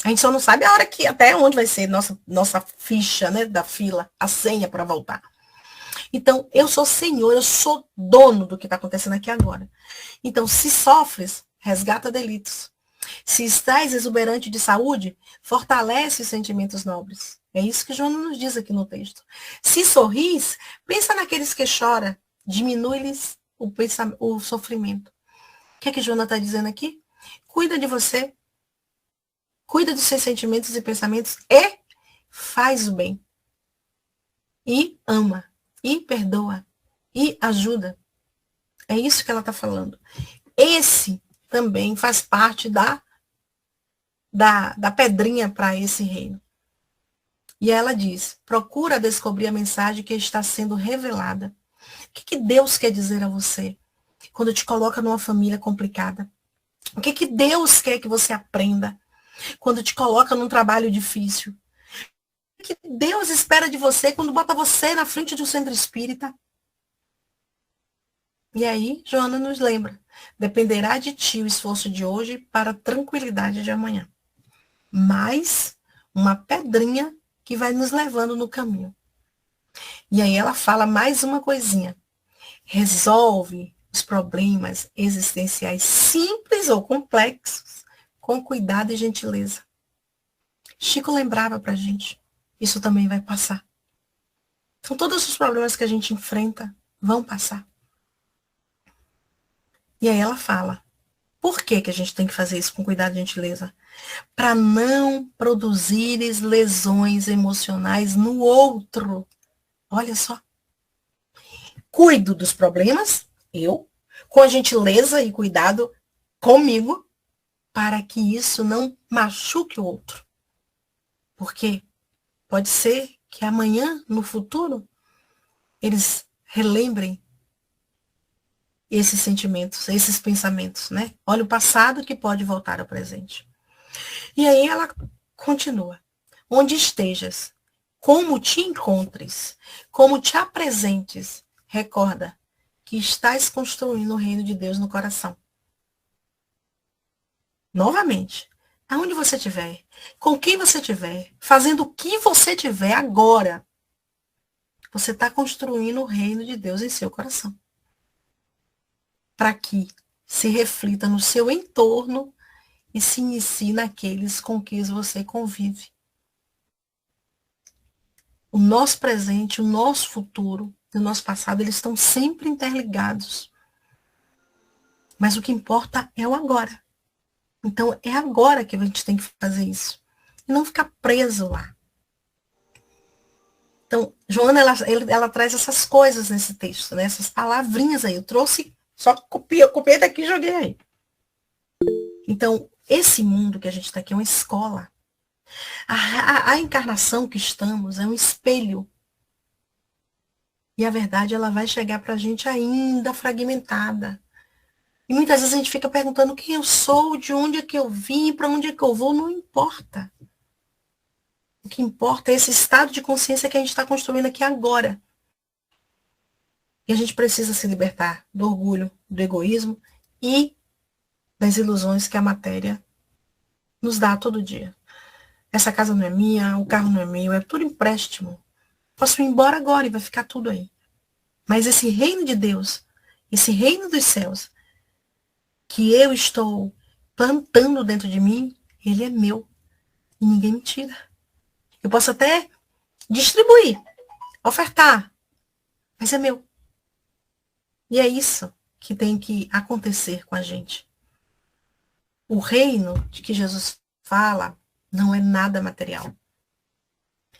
A gente só não sabe a hora que, até onde vai ser nossa ficha, né, da fila, a senha para voltar. Então, eu sou Senhor, eu sou dono do que está acontecendo aqui agora. Então, se sofres, resgata delitos. Se estás exuberante de saúde, fortalece os sentimentos nobres. É isso que Joana nos diz aqui no texto. Se sorris, pensa naqueles que choram, diminui-lhes o sofrimento. O que é que Joana está dizendo aqui? Cuida de você. cuida dos seus sentimentos e pensamentos e faz o bem. E ama, e perdoa, e ajuda. É isso que ela está falando. Esse também faz parte da pedrinha para esse reino. E ela diz, procura descobrir a mensagem que está sendo revelada. O que Deus quer dizer a você quando te coloca numa família complicada? O que Deus quer que você aprenda quando te coloca num trabalho difícil? O que Deus espera de você quando bota você na frente de um centro espírita? E aí, Joana nos lembra, dependerá de ti o esforço de hoje para a tranquilidade de amanhã. Mais uma pedrinha que vai nos levando no caminho. E aí ela fala mais uma coisinha. Resolve os problemas existenciais simples ou complexos com cuidado e gentileza. Chico lembrava pra gente, isso também vai passar. Então todos os problemas que a gente enfrenta vão passar. E aí ela fala, por que a gente tem que fazer isso com cuidado e gentileza? Para não produzires lesões emocionais no outro. Olha só. Cuido dos problemas, eu, com a gentileza e cuidado comigo, para que isso não machuque o outro. Porque pode ser que amanhã, no futuro, eles relembrem esses sentimentos, esses pensamentos, né? Olha o passado que pode voltar ao presente. E aí ela continua. Onde estejas, como te encontres, como te apresentes, recorda que estás construindo o reino de Deus no coração. Novamente, aonde você estiver, com quem você estiver, fazendo o que você estiver agora, você está construindo o reino de Deus em seu coração. Para que se reflita no seu entorno e se inicie naqueles com quem você convive. O nosso presente, o nosso futuro e o nosso passado, eles estão sempre interligados. Mas o que importa é o agora. Então, é agora que a gente tem que fazer isso. E não ficar preso lá. Então, Joana, ela traz essas coisas nesse texto, né? Essas palavrinhas aí. Eu trouxe, só copiei daqui e joguei aí. Então, esse mundo que a gente está aqui é uma escola. A encarnação que estamos é um espelho. E a verdade, ela vai chegar para a gente ainda fragmentada. E muitas vezes a gente fica perguntando quem eu sou, de onde é que eu vim, para onde é que eu vou, não importa. O que importa é esse estado de consciência que a gente está construindo aqui agora. E a gente precisa se libertar do orgulho, do egoísmo e das ilusões que a matéria nos dá todo dia. Essa casa não é minha, o carro não é meu, é tudo empréstimo. Posso ir embora agora e vai ficar tudo aí. Mas esse reino de Deus, esse reino dos céus, que eu estou plantando dentro de mim, ele é meu. E ninguém me tira. Eu posso até distribuir, ofertar, mas é meu. E é isso que tem que acontecer com a gente. O reino de que Jesus fala não é nada material.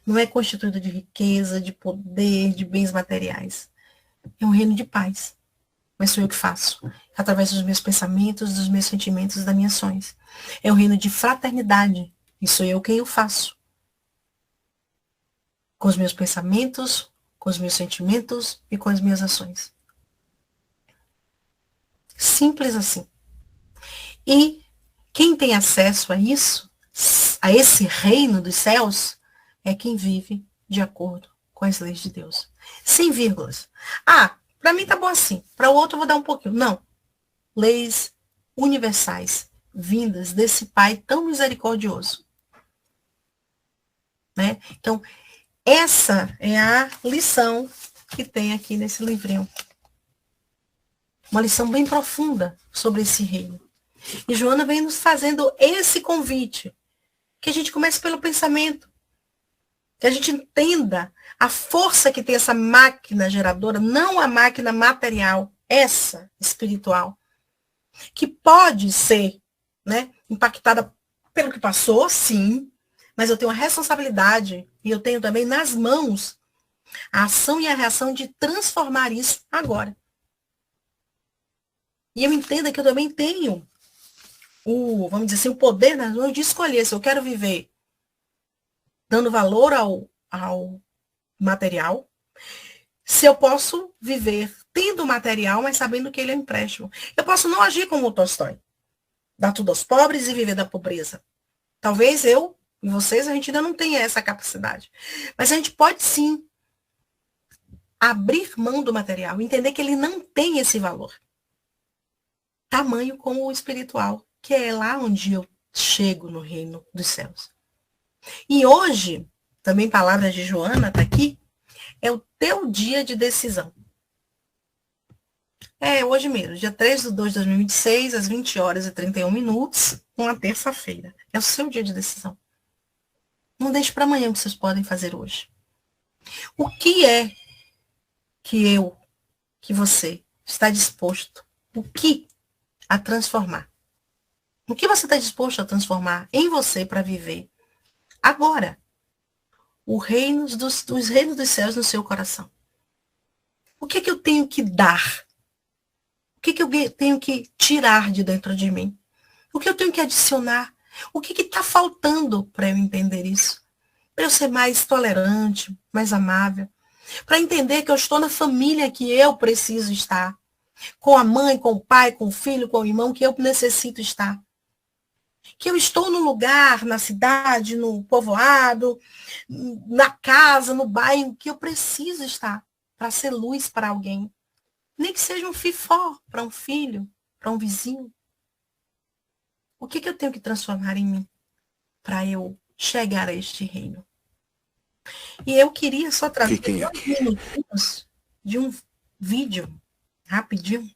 Não é constituído de riqueza, de poder, de bens materiais. É um reino de paz. Mas sou eu que faço. Através dos meus pensamentos, dos meus sentimentos, das minhas ações. É um reino de fraternidade. E sou eu quem o faço. Com os meus pensamentos, com os meus sentimentos e com as minhas ações. Simples assim. E quem tem acesso a isso, a esse reino dos céus, é quem vive de acordo com as leis de Deus. Sem vírgulas. Ah, para mim tá bom assim. Para o outro eu vou dar um pouquinho. Não. Leis universais, vindas desse Pai tão misericordioso. Né? Então, essa é a lição que tem aqui nesse livrinho. Uma lição bem profunda sobre esse reino. E Joana vem nos fazendo esse convite. Que a gente comece pelo pensamento. Que a gente entenda a força que tem essa máquina geradora, não a máquina material, essa espiritual, que pode ser, né, impactada pelo que passou, sim, mas eu tenho a responsabilidade e eu tenho também nas mãos a ação e a reação de transformar isso agora. E eu entendo que eu também tenho vamos dizer assim, o poder nas mãos de escolher se eu quero viver dando valor ao material, se eu posso viver tendo material, mas sabendo que ele é um empréstimo. Eu posso não agir como o Tolstói, dar tudo aos pobres e viver da pobreza. Talvez eu e vocês, a gente ainda não tenha essa capacidade. Mas a gente pode sim abrir mão do material, entender que ele não tem esse valor. Tamanho como o espiritual, que é lá onde eu chego no reino dos céus. E hoje, também palavras de Joana, está aqui, é o teu dia de decisão. É hoje mesmo, dia 3/2/2026, às 20h31, uma terça-feira. É o seu dia de decisão. Não deixe para amanhã o que vocês podem fazer hoje. O que é que você está disposto, a transformar? O que você está disposto a transformar em você para viver agora os reinos dos céus no seu coração? O que eu tenho que dar? O que eu tenho que tirar de dentro de mim? O que eu tenho que adicionar? O que está faltando para eu entender isso? Para eu ser mais tolerante, mais amável? Para entender que eu estou na família que eu preciso estar? Com a mãe, com o pai, com o filho, com o irmão que eu necessito estar? Que eu estou no lugar, na cidade, no povoado, na casa, no bairro, que eu preciso estar para ser luz para alguém. Nem que seja um fifó para um filho, para um vizinho. O que eu tenho que transformar em mim para eu chegar a este reino? E eu queria só trazer 2 minutinhos de um vídeo, rapidinho.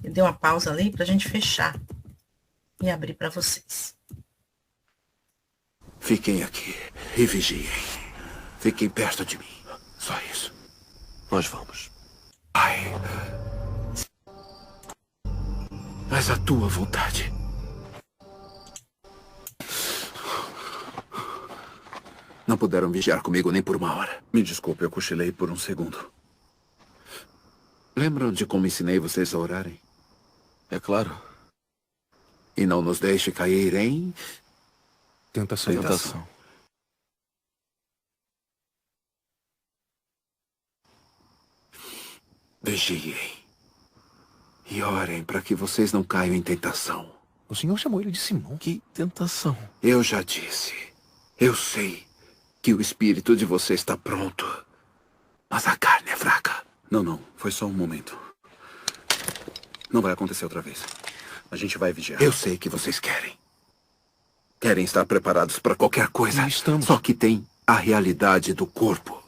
Eu dei uma pausa ali para a gente fechar e abrir para vocês. Fiquem aqui e vigiem. Fiquem perto de mim. Só isso. Nós vamos. Pai. Mas a tua vontade. Não puderam vigiar comigo nem por uma hora. Me desculpe, eu cochilei por um segundo. Lembram de como ensinei vocês a orarem? É claro. E não nos deixe cair em... Tentação. Vigiem. E orem para que vocês não caiam em tentação. O senhor chamou ele de Simão. Que tentação. Eu já disse. Eu sei que o espírito de você está pronto. Mas a carne é fraca. Não. Foi só um momento. Não vai acontecer outra vez. A gente vai vigiar. Eu sei que vocês querem. Querem estar preparados para qualquer coisa. E estamos. Só que tem a realidade do corpo.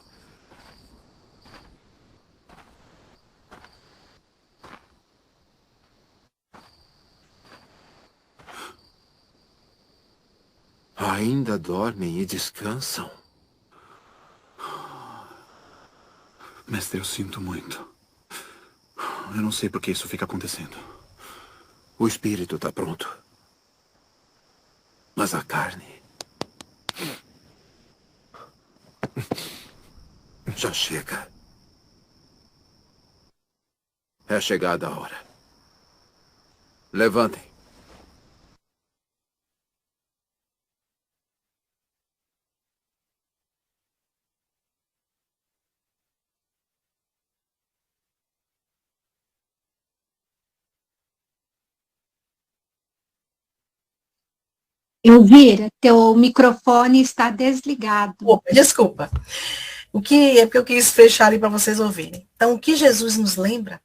Ainda dormem e descansam? Mestre, eu sinto muito. Eu não sei por que isso fica acontecendo. O espírito está pronto. Mas a carne... já chega. É chegada a hora. Levantem. Elvira, teu microfone está desligado. Opa, desculpa. O que é porque eu quis fechar ali para vocês ouvirem. Então, o que Jesus nos lembra,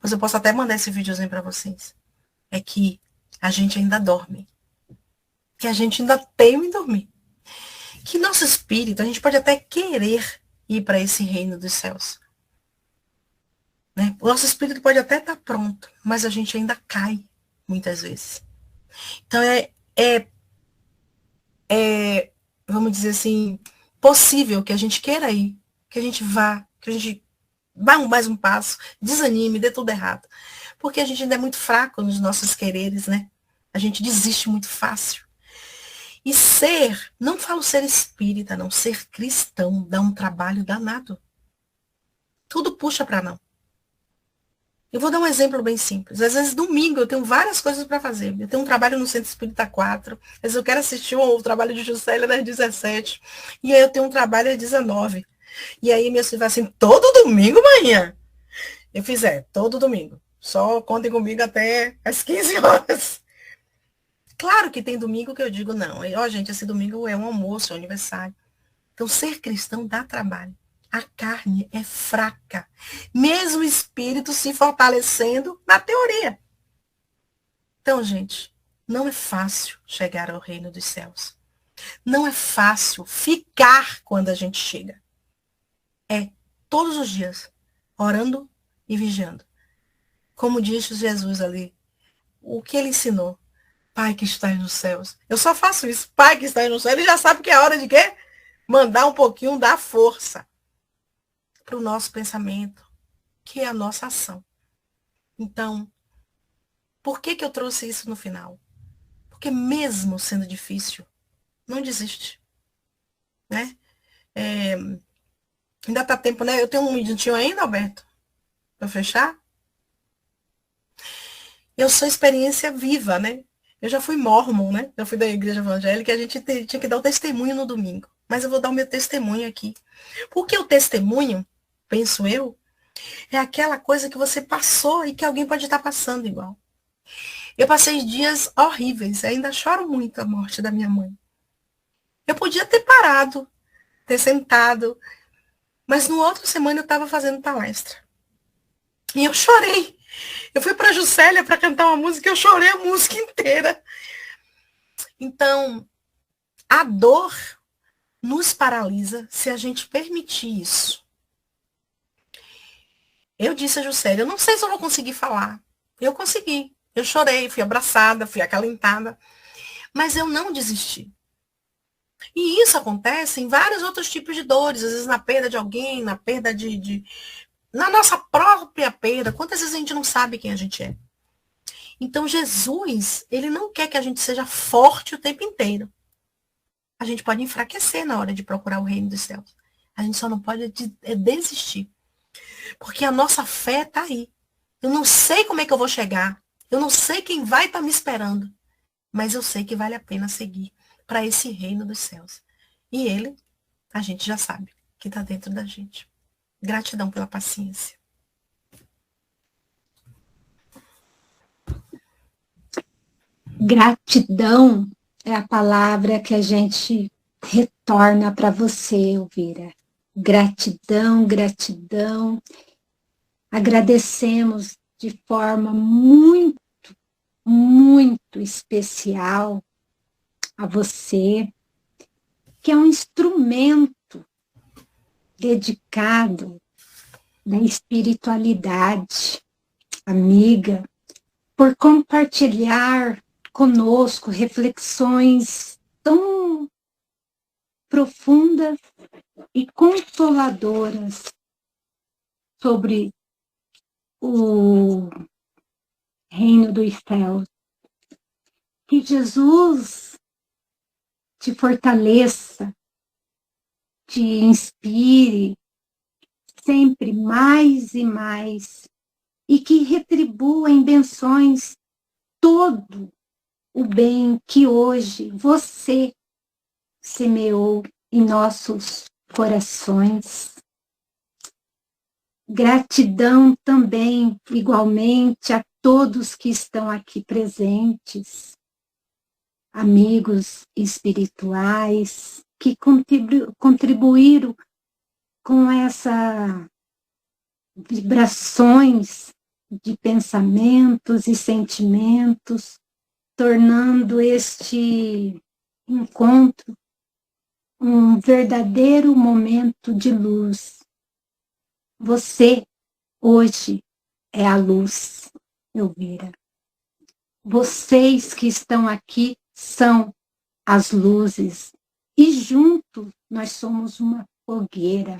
mas eu posso até mandar esse videozinho para vocês, é que a gente ainda dorme. Que a gente ainda teme em dormir. Que nosso espírito, a gente pode até querer ir para esse reino dos céus. Né? O nosso espírito pode até estar pronto, mas a gente ainda cai, muitas vezes. Então, vamos dizer assim, possível que a gente queira ir, que a gente vá mais um passo, desanime, dê tudo errado. Porque a gente ainda é muito fraco nos nossos quereres, né? A gente desiste muito fácil. E não falo ser espírita, não, ser cristão dá um trabalho danado. Tudo puxa para não. Eu vou dar um exemplo bem simples. Às vezes, domingo, eu tenho várias coisas para fazer. Eu tenho um trabalho no Centro Espírita 4. Às vezes, eu quero assistir o trabalho de Juscelia das 17. E aí, eu tenho um trabalho às 19. E aí, meu filho vai assim, todo domingo, manhã? Eu fiz, todo domingo. Só contem comigo até às 15 horas. Claro que tem domingo que eu digo, não. Gente, esse domingo é um almoço, é um aniversário. Então, ser cristão dá trabalho. A carne é fraca, mesmo o espírito se fortalecendo na teoria. Então, gente, não é fácil chegar ao reino dos céus. Não é fácil ficar quando a gente chega. É todos os dias, orando e vigiando. Como disse Jesus ali, o que ele ensinou? Pai que estás nos céus. Eu só faço isso, Pai que estás nos céus. Ele já sabe que é hora de quê? Mandar um pouquinho da força para o nosso pensamento, que é a nossa ação. Então, por que eu trouxe isso no final? Porque mesmo sendo difícil, não desiste. Né? Ainda está tempo, né? Eu tenho um minutinho ainda, Alberto, para fechar. Eu sou experiência viva, né? Eu já fui mórmon, né? Eu fui da igreja evangélica e a gente tinha que dar o testemunho no domingo. Mas eu vou dar o meu testemunho aqui. Porque o testemunho, penso eu, é aquela coisa que você passou e que alguém pode estar passando igual. Eu passei dias horríveis, ainda choro muito a morte da minha mãe. Eu podia ter parado, ter sentado, mas no outra semana eu estava fazendo palestra. E eu chorei. Eu fui para a Juscelia para cantar uma música, eu chorei a música inteira. Então, a dor nos paralisa se a gente permitir isso. Eu disse a Juscelia, eu não sei se eu vou conseguir falar. Eu consegui. Eu chorei, fui abraçada, fui acalentada. Mas eu não desisti. E isso acontece em vários outros tipos de dores. Às vezes na perda de alguém, na perda na nossa própria perda. Quantas vezes a gente não sabe quem a gente é? Então Jesus, ele não quer que a gente seja forte o tempo inteiro. A gente pode enfraquecer na hora de procurar o reino dos céus. A gente só não pode desistir. Porque a nossa fé está aí. Eu não sei como é que eu vou chegar. Eu não sei quem vai estar me esperando. Mas eu sei que vale a pena seguir para esse reino dos céus. E ele, a gente já sabe que está dentro da gente. Gratidão pela paciência. Gratidão é a palavra que a gente retorna para você, Elvira. Gratidão, gratidão. Agradecemos de forma muito, muito especial a você, que é um instrumento dedicado da espiritualidade, amiga, por compartilhar conosco reflexões tão profundas e consoladoras sobre o reino dos céus. Que Jesus te fortaleça, te inspire sempre mais e mais, e que retribua em benções todo o bem que hoje você semeou em nossos corações. Gratidão também, igualmente, a todos que estão aqui presentes, amigos espirituais, que contribuíram com essas vibrações de pensamentos e sentimentos, tornando este encontro um verdadeiro momento de luz. Você, hoje, é a luz, Elvira. Vocês que estão aqui são as luzes. E juntos nós somos uma fogueira.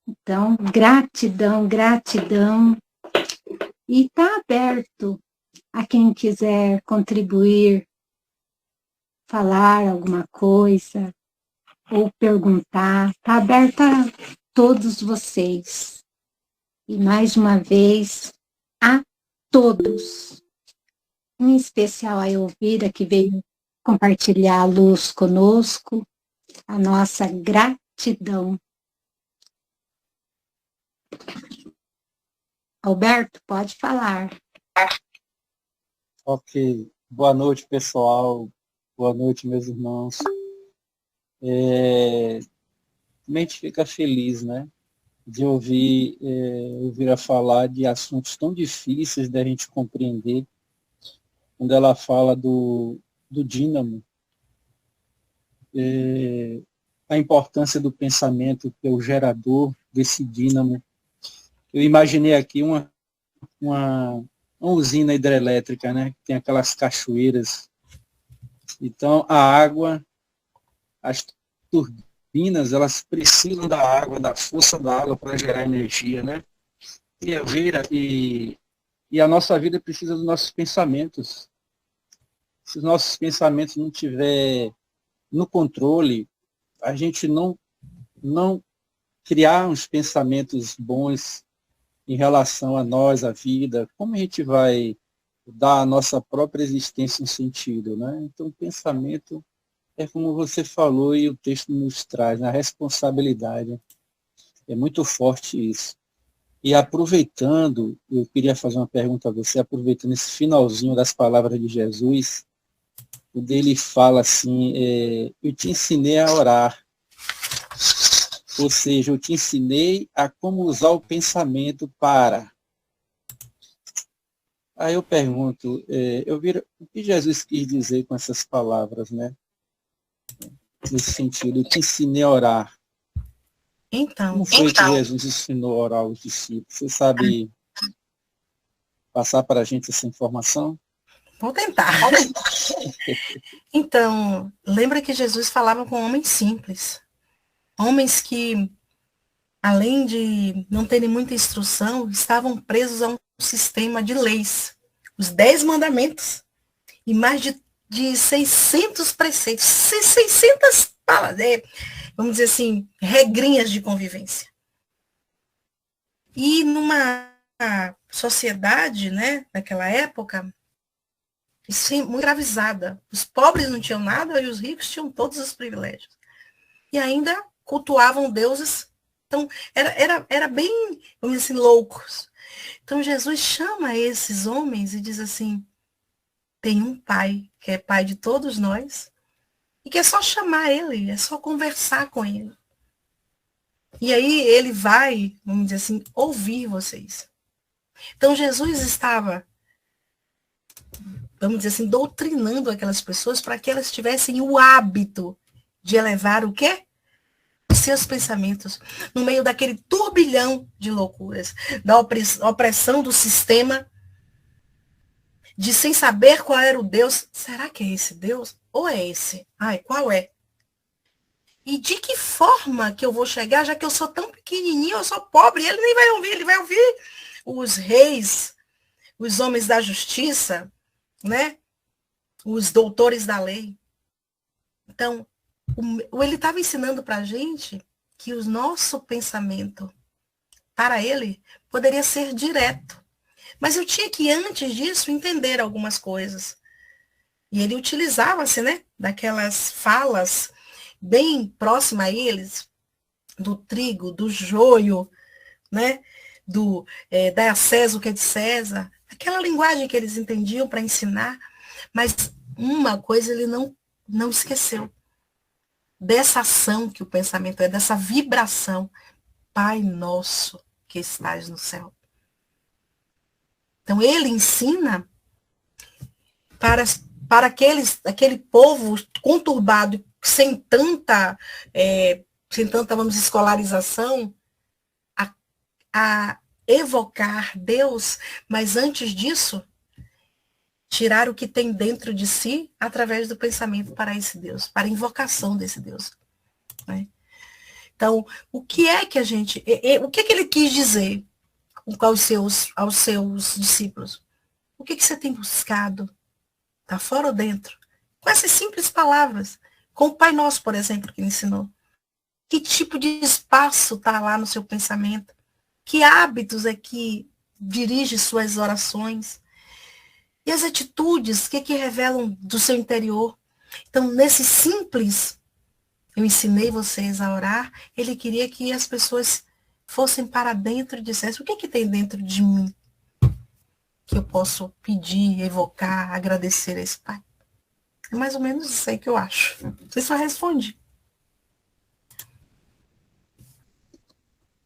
Então, gratidão, gratidão. E está aberto a quem quiser contribuir, falar alguma coisa ou perguntar. Está aberta a todos vocês. E mais uma vez, a todos. Em especial a Elvira, que veio compartilhar a luz conosco, a nossa gratidão. Alberto, pode falar. Ok. Boa noite, pessoal. Boa noite, meus irmãos. A gente fica feliz, né? De ouvir a falar de assuntos tão difíceis da gente compreender. Quando ela fala do dínamo, a importância do pensamento, que é o gerador desse dínamo. Eu imaginei aqui uma usina hidrelétrica, né? Que tem aquelas cachoeiras. Então, a água, as turbinas, elas precisam da água, da força da água para gerar energia, né? E a nossa vida precisa dos nossos pensamentos. Se os nossos pensamentos não tiver no controle, a gente não criar uns pensamentos bons em relação a nós, a vida, como a gente vai dar à nossa própria existência um sentido, né? Então, o pensamento é como você falou e o texto nos traz, a responsabilidade. É muito forte isso. E aproveitando, eu queria fazer uma pergunta a você, aproveitando esse finalzinho das palavras de Jesus, onde ele fala assim, eu te ensinei a orar. Ou seja, eu te ensinei a como usar o pensamento para. Aí eu pergunto, o que Jesus quis dizer com essas palavras, né? Nesse sentido, eu te ensinei a orar. Como foi que Jesus ensinou a orar aos discípulos? Você sabe passar para a gente essa informação? Vou tentar. Então, lembra que Jesus falava com homens simples. Homens que, além de não terem muita instrução, estavam presos a um sistema de leis. Os 10 mandamentos. E mais de 600 preceitos. 600 vamos dizer assim, regrinhas de convivência. E numa sociedade, né, naquela época, muito escravizada. Os pobres não tinham nada e os ricos tinham todos os privilégios. E ainda cultuavam deuses. Então, era bem, vamos dizer assim, loucos. Então, Jesus chama esses homens e diz assim, tem um pai, que é pai de todos nós, e que é só chamar ele, é só conversar com ele. E aí ele vai, vamos dizer assim, ouvir vocês. Então, Jesus estava, vamos dizer assim, doutrinando aquelas pessoas para que elas tivessem o hábito de elevar o quê? Os seus pensamentos, no meio daquele turbilhão de loucuras, da opressão do sistema, de sem saber qual era o Deus. Será que é esse Deus? Ou é esse? Ai, qual é? E de que forma que eu vou chegar, já que eu sou tão pequenininho, eu sou pobre, ele nem vai ouvir, ele vai ouvir os reis, os homens da justiça, né? Os doutores da lei. Então, ele estava ensinando para a gente que o nosso pensamento, para ele, poderia ser direto. Mas eu tinha que, antes disso, entender algumas coisas. E ele utilizava-se, né, daquelas falas bem próximas a eles, do trigo, do joio, né, dá a César o que é de César, aquela linguagem que eles entendiam para ensinar, mas uma coisa ele não esqueceu, dessa ação que o pensamento é, dessa vibração, Pai nosso que estás no céu. Então ele ensina para aquele povo conturbado, sem tanta, vamos, escolarização, a evocar Deus, mas antes disso, tirar o que tem dentro de si através do pensamento para esse Deus, para a invocação desse Deus. Né? Então, o que é que ele quis dizer aos seus discípulos? O que você tem buscado? Tá fora ou dentro? Com essas simples palavras. Com o Pai Nosso, por exemplo, que ele ensinou. Que tipo de espaço está lá no seu pensamento? Que hábitos é que dirige suas orações? E as atitudes, o que revelam do seu interior? Então, nesse simples, eu ensinei vocês a orar, ele queria que as pessoas fossem para dentro e dissessem, o que tem dentro de mim que eu posso pedir, evocar, agradecer a esse Pai? É mais ou menos isso aí que eu acho. Você só responde.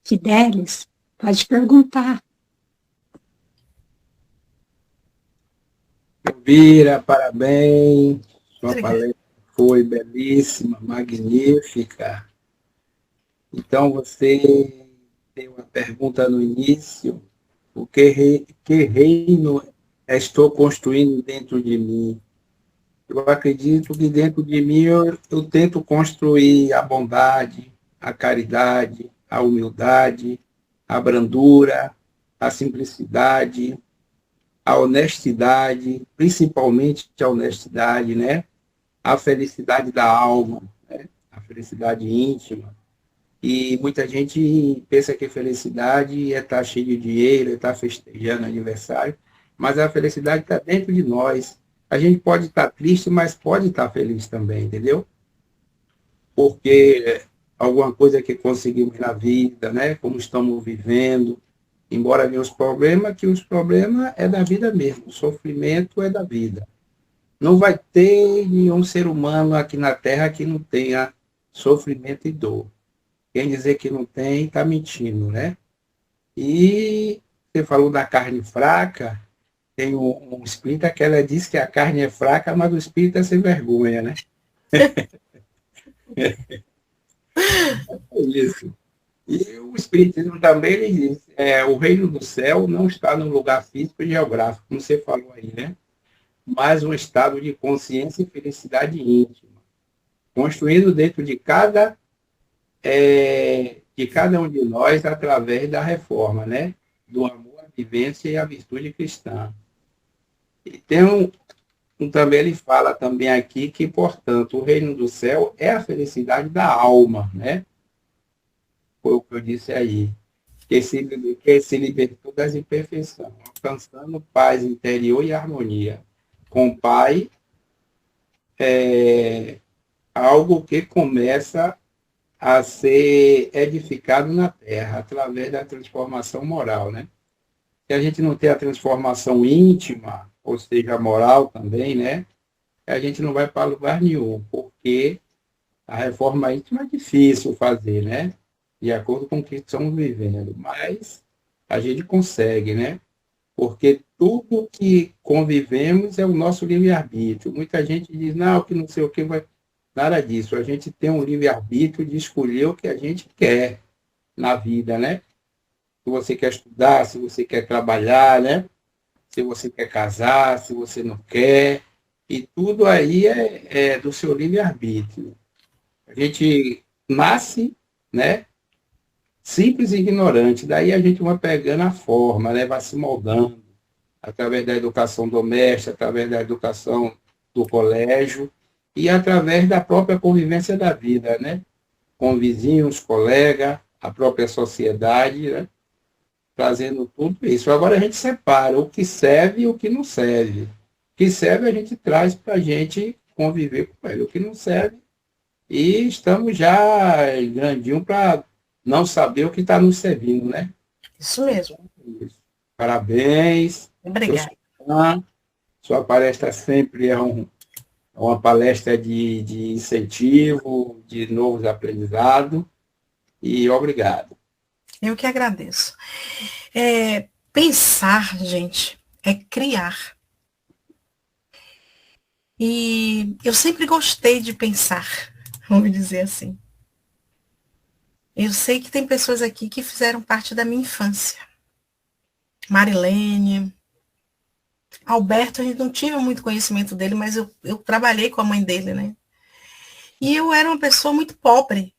Fidelis, pode perguntar. Elvira, parabéns. Sua Obrigada. palestra foi belíssima, magnífica. Então, você tem uma pergunta no início. Que reino estou construindo dentro de mim? Eu acredito que dentro de mim eu tento construir a bondade, a caridade, a humildade, a brandura, a simplicidade, a honestidade, principalmente a honestidade, né? A felicidade da alma, né? A felicidade íntima. E muita gente pensa que felicidade é estar cheio de dinheiro, é estar festejando aniversário, mas a felicidade está dentro de nós. A gente pode estar triste, mas pode estar feliz também, entendeu? Porque alguma coisa que conseguimos na vida, né? Como estamos vivendo, embora venham os problemas, que os problemas é da vida mesmo, o sofrimento é da vida. Não vai ter nenhum ser humano aqui na Terra que não tenha sofrimento e dor. Quem dizer que não tem, está mentindo, né? E você falou da carne fraca, tem um espírita que ela diz que a carne é fraca, mas o espírito é sem vergonha, né? É isso. E o Espiritismo também ele diz, o reino do céu não está no lugar físico e geográfico, como você falou aí, né? Mas um estado de consciência e felicidade íntima, construído dentro de cada um de nós através da reforma, né? Do amor, a vivência e a virtude cristã. E tem também ele fala também aqui que, portanto, o reino do céu é a felicidade da alma, né? Foi o que eu disse aí. Que se libertou das imperfeições, alcançando paz interior e harmonia. Com o Pai, algo que começa a ser edificado na Terra, através da transformação moral, né? Se a gente não tem a transformação íntima, ou seja, moral também, né? A gente não vai para lugar nenhum, porque a reforma íntima é difícil fazer, né? De acordo com o que estamos vivendo, mas a gente consegue, né? Porque tudo que convivemos é o nosso livre-arbítrio. Muita gente diz, não, que não sei o que vai. Nada disso. A gente tem um livre-arbítrio de escolher o que a gente quer na vida, né? Se você quer estudar, se você quer trabalhar, né? Se você quer casar, se você não quer. E tudo aí é do seu livre-arbítrio. A gente nasce, né? Simples e ignorante. Daí a gente vai pegando a forma, né? Vai se moldando através da educação doméstica, através da educação do colégio e através da própria convivência da vida, né? Com vizinhos, colegas, a própria sociedade, né? Trazendo tudo isso. Agora a gente separa o que serve e o que não serve. O que serve a gente traz para a gente conviver com ele. O que não serve, e estamos já grandinho para não saber o que está nos servindo, né? Isso mesmo. Parabéns. Obrigada. Sua palestra sempre é uma palestra de incentivo, de novos aprendizados. E obrigado. Eu que agradeço. Pensar, gente, é criar. E eu sempre gostei de pensar, vamos dizer assim. Eu sei que tem pessoas aqui que fizeram parte da minha infância. Marilene, Alberto, a gente não tive muito conhecimento dele, mas eu trabalhei com a mãe dele, né? E eu era uma pessoa muito pobre.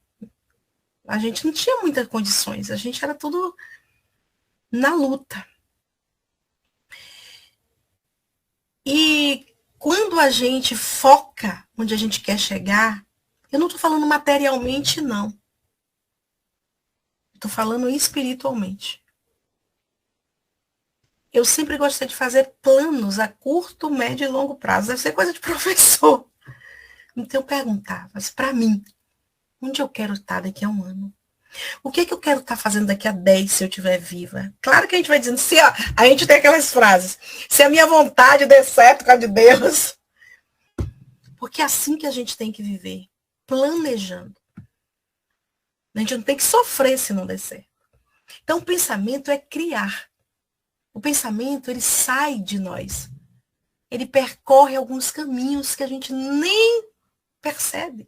A gente não tinha muitas condições, a gente era tudo na luta. E quando a gente foca onde a gente quer chegar, eu não estou falando materialmente, não. Estou falando espiritualmente. Eu sempre gostei de fazer planos a curto, médio e longo prazo. Deve ser coisa de professor. Então eu perguntava, mas para mim, onde eu quero estar daqui a um ano? O que eu quero estar fazendo daqui a 10 se eu estiver viva? Claro que a gente vai dizendo, se a gente tem aquelas frases, se a minha vontade der certo com a de Deus. Porque é assim que a gente tem que viver, planejando. A gente não tem que sofrer se não der certo. Então o pensamento é criar. O pensamento, ele sai de nós. Ele percorre alguns caminhos que a gente nem percebe.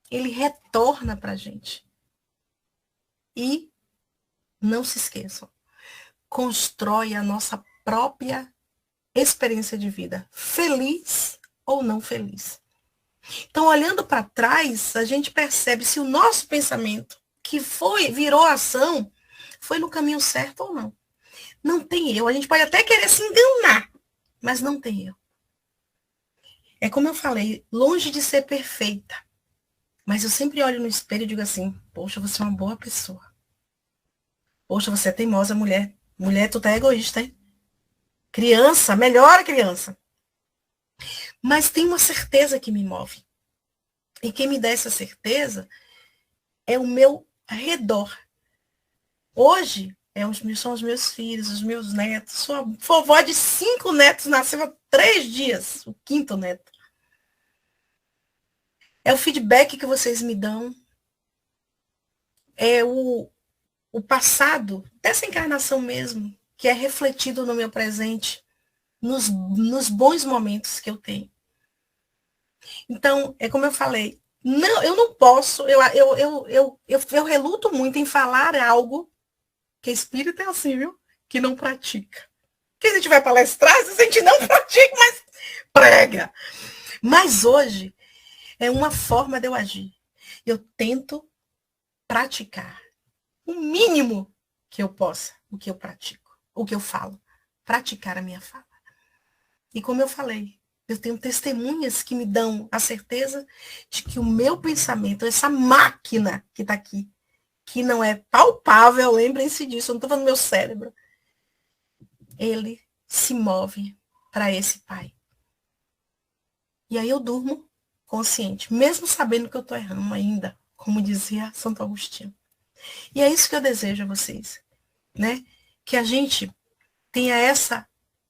Ele retorna para a gente. E, não se esqueçam, constrói a nossa própria experiência de vida, feliz ou não feliz. Então, olhando para trás, a gente percebe se o nosso pensamento, que virou ação, foi no caminho certo ou não. Não tem erro. A gente pode até querer se enganar, mas não tem erro. É como eu falei, longe de ser perfeita. Mas eu sempre olho no espelho e digo assim, poxa, você é uma boa pessoa. Poxa, você é teimosa, mulher. Mulher, tu tá egoísta, hein? Criança, melhora criança. Mas tem uma certeza que me move. E quem me dá essa certeza é o meu redor. Hoje, são os meus filhos, os meus netos. Sou a vovó de 5 netos, nasceu há 3 dias, o 5º neto. É o feedback que vocês me dão. É o passado, dessa encarnação mesmo, que é refletido no meu presente, nos bons momentos que eu tenho. Então, é como eu falei, não, eu não posso, eu reluto muito em falar algo que espírito é assim, viu? Que não pratica. Que a gente vai palestrar, a gente não pratica, mas prega. Mas hoje é uma forma de eu agir. Eu tento praticar o mínimo que eu possa, o que eu pratico, o que eu falo. Praticar a minha fala. E como eu falei, eu tenho testemunhas que me dão a certeza de que o meu pensamento, essa máquina que está aqui, que não é palpável, lembrem-se disso, eu não estou falando do meu cérebro, ele se move para esse pai. E aí eu durmo consciente, mesmo sabendo que eu estou errando ainda, como dizia Santo Agostinho. E é isso que eu desejo a vocês, né? Que a gente tenha essa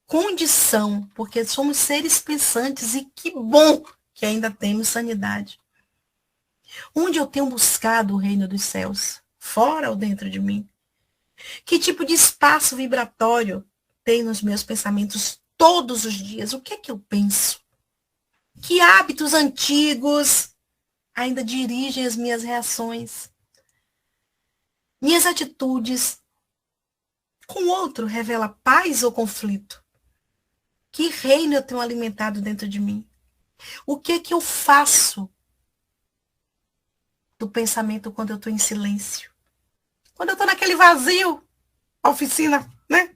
condição, porque somos seres pensantes e que bom que ainda temos sanidade. Onde eu tenho buscado o reino dos céus? Fora ou dentro de mim? Que tipo de espaço vibratório tem nos meus pensamentos todos os dias? O que é que eu penso? Que hábitos antigos ainda dirigem as minhas reações? Minhas atitudes com o outro revela paz ou conflito? Que reino eu tenho alimentado dentro de mim? O que é que eu faço do pensamento quando eu estou em silêncio? Quando eu estou naquele vazio, a oficina, né?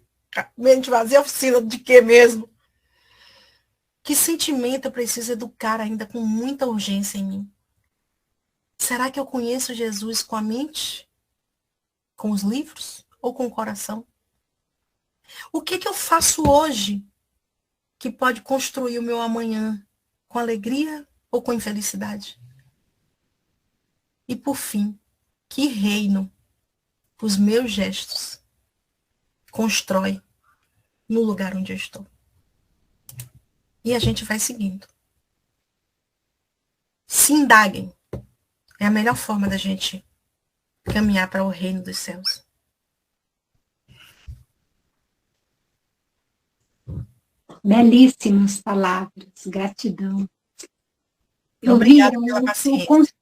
Mente vazia, a oficina de quê mesmo? Que sentimento eu preciso educar ainda com muita urgência em mim? Será que eu conheço Jesus com a mente? Com os livros? Ou com o coração? O que eu faço hoje que pode construir o meu amanhã com alegria ou com infelicidade? E por fim, que reino os meus gestos constrói no lugar onde eu estou? E a gente vai seguindo. Se indaguem. É a melhor forma da gente caminhar para o reino dos céus. Belíssimas palavras, gratidão. Obrigada pela paciência.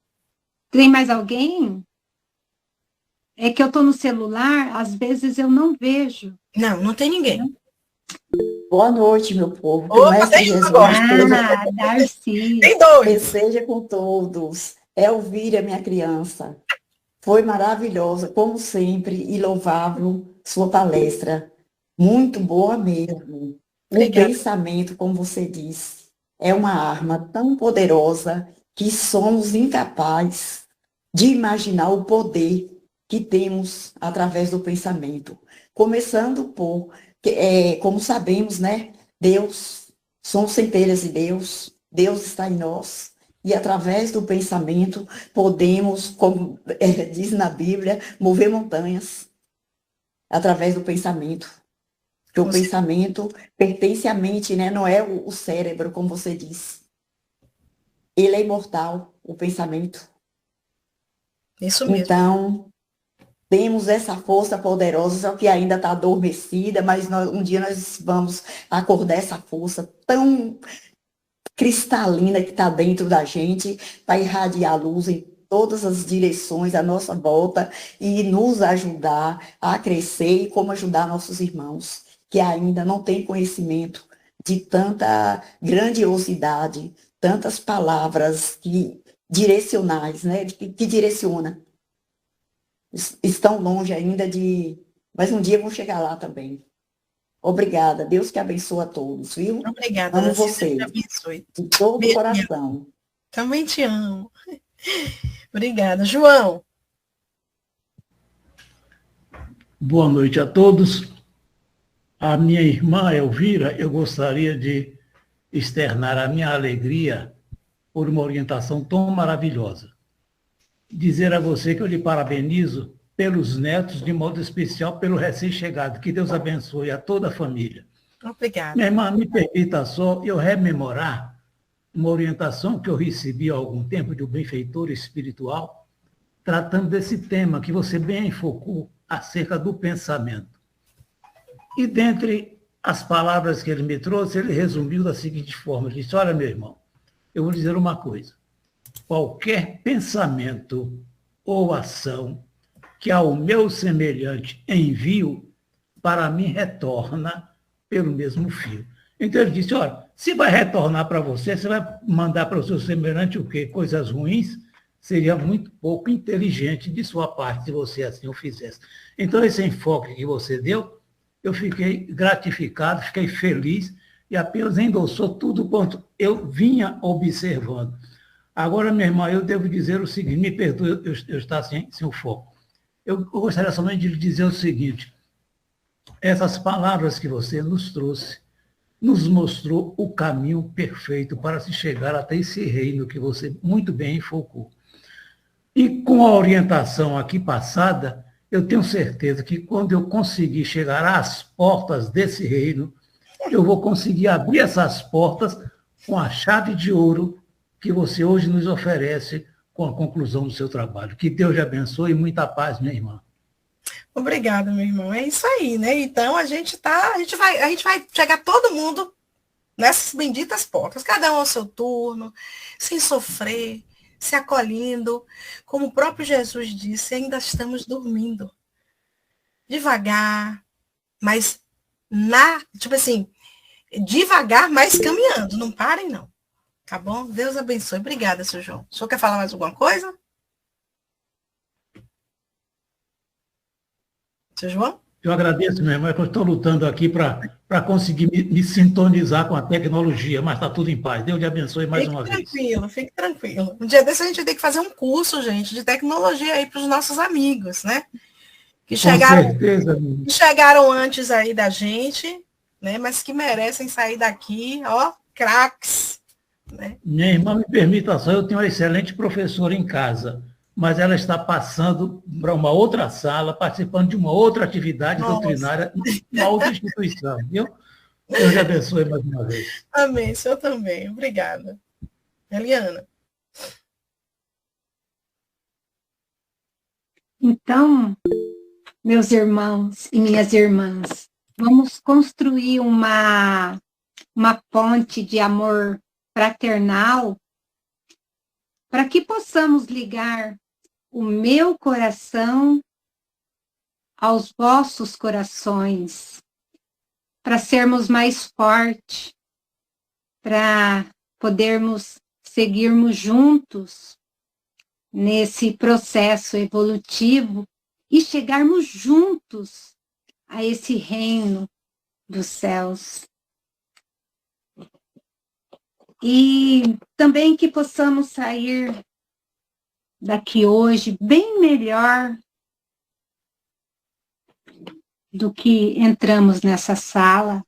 Tem mais alguém? É que eu estou no celular, às vezes eu não vejo. Não tem ninguém. Boa noite, meu povo. Opa, Que o Mestre Jesus Darcy. Tem 2. seja com todos. Elvira, minha criança. Foi maravilhosa, como sempre, e louvável sua palestra. Muito boa mesmo. O Obrigada. pensamento, como você disse, é uma arma tão poderosa que somos incapazes de imaginar o poder que temos através do pensamento. Começando por, como sabemos, né? Deus, somos centelhas de Deus, Deus está em nós. E através do pensamento podemos, como diz na Bíblia, mover montanhas através do pensamento. Porque o pensamento pertence à mente, né? Não é o cérebro, como você disse. Ele é imortal, o pensamento. Isso mesmo. Então, temos essa força poderosa, só que ainda está adormecida, mas um dia nós vamos acordar essa força tão cristalina que está dentro da gente para irradiar luz em todas as direções à nossa volta e nos ajudar a crescer e como ajudar nossos irmãos que ainda não têm conhecimento de tanta grandiosidade, tantas palavras direcionais, né, que direciona. Estão longe ainda mas um dia vão chegar lá também. Obrigada. Deus que abençoe a todos, viu? Obrigada, Amo Daci, Deus vocês. te abençoe. De todo o Beijo, coração. Também te amo. Obrigada. João. Boa noite a todos. A minha irmã Elvira, eu gostaria de externar a minha alegria por uma orientação tão maravilhosa. Dizer a você que eu lhe parabenizo pelos netos, de modo especial pelo recém-chegado. Que Deus abençoe a toda a família. Obrigada. Minha irmã, me permita só eu rememorar uma orientação que eu recebi há algum tempo de um benfeitor espiritual, tratando desse tema que você bem focou acerca do pensamento. E dentre as palavras que ele me trouxe, ele resumiu da seguinte forma, ele disse, olha, meu irmão, eu vou dizer uma coisa, qualquer pensamento ou ação que ao meu semelhante envio, para mim retorna pelo mesmo fio. Então ele disse, olha, se vai retornar para você, você vai mandar para o seu semelhante o quê? Coisas ruins? Seria muito pouco inteligente de sua parte se você assim o fizesse. Então esse enfoque que você deu, eu fiquei gratificado, fiquei feliz e apenas endossou tudo quanto eu vinha observando. Agora, minha irmã, eu devo dizer o seguinte, me perdoe eu estar sem o foco. Eu gostaria somente de lhe dizer o seguinte, essas palavras que você nos trouxe, nos mostrou o caminho perfeito para se chegar até esse reino que você muito bem enfocou. E com a orientação aqui passada, eu tenho certeza que quando eu conseguir chegar às portas desse reino, eu vou conseguir abrir essas portas com a chave de ouro que você hoje nos oferece com a conclusão do seu trabalho. Que Deus te abençoe e muita paz, minha irmã. Obrigada, meu irmão. É isso aí, né? Então a gente vai chegar todo mundo nessas benditas portas, cada um ao seu turno, sem sofrer, se acolhendo, como o próprio Jesus disse, ainda estamos dormindo. Devagar, mas devagar, mas caminhando, não parem não. Tá bom? Deus abençoe. Obrigada, seu João. O senhor quer falar mais alguma coisa? Seu João? Eu agradeço, meu irmão, é que eu estou lutando aqui para conseguir me sintonizar com a tecnologia, mas está tudo em paz. Deus te abençoe mais uma vez. Fique tranquilo. Um dia desse a gente tem que fazer um curso, gente, de tecnologia aí para os nossos amigos, né? Que chegaram antes aí da gente, né? Mas que merecem sair daqui, ó, craques. Né? Minha irmã, me permita só, eu tenho uma excelente professora em casa, mas ela está passando para uma outra sala, participando de uma outra atividade doutrinária, uma outra instituição, viu? Deus te abençoe mais uma vez. Amém, o senhor também. Obrigada. Eliana. Então, meus irmãos e minhas irmãs, vamos construir uma ponte de amor fraternal para que possamos ligar o meu coração aos vossos corações, para sermos mais fortes, para podermos seguirmos juntos nesse processo evolutivo e chegarmos juntos a esse reino dos céus. E também que possamos sair daqui hoje bem melhor do que entramos nessa sala,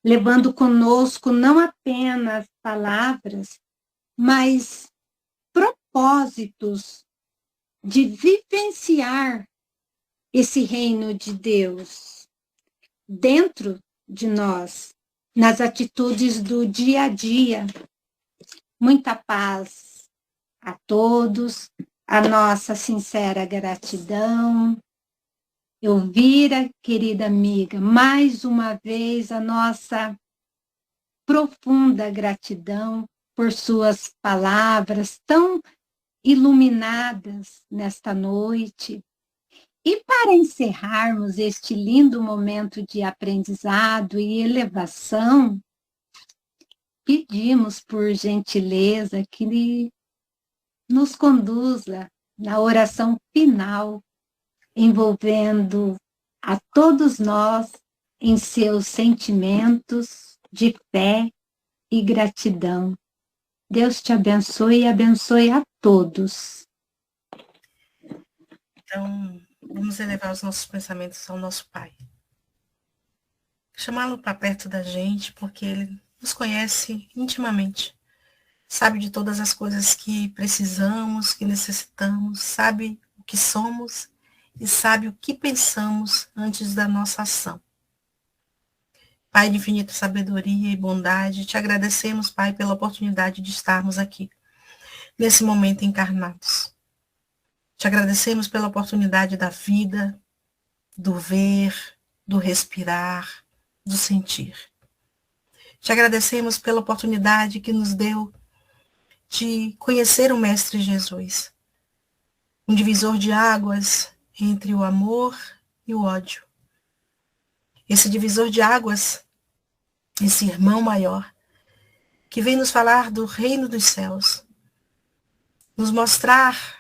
levando conosco não apenas palavras, mas propósitos de vivenciar esse reino de Deus dentro de nós, nas atitudes do dia a dia. Muita paz a todos, a nossa sincera gratidão. Elvira, querida amiga, mais uma vez a nossa profunda gratidão por suas palavras tão iluminadas nesta noite. E para encerrarmos este lindo momento de aprendizado e elevação, pedimos por gentileza que nos conduza na oração final, envolvendo a todos nós em seus sentimentos de fé e gratidão. Deus te abençoe e abençoe a todos. Então, vamos elevar os nossos pensamentos ao nosso Pai. Chamá-lo para perto da gente, porque Ele nos conhece intimamente. Sabe de todas as coisas que precisamos, que necessitamos, sabe o que somos e sabe o que pensamos antes da nossa ação. Pai de infinita sabedoria e bondade, te agradecemos, Pai, pela oportunidade de estarmos aqui, nesse momento encarnados. Te agradecemos pela oportunidade da vida, do ver, do respirar, do sentir. Te agradecemos pela oportunidade que nos deu de conhecer o Mestre Jesus, um divisor de águas entre o amor e o ódio. Esse divisor de águas, esse irmão maior, que vem nos falar do reino dos céus, nos mostrar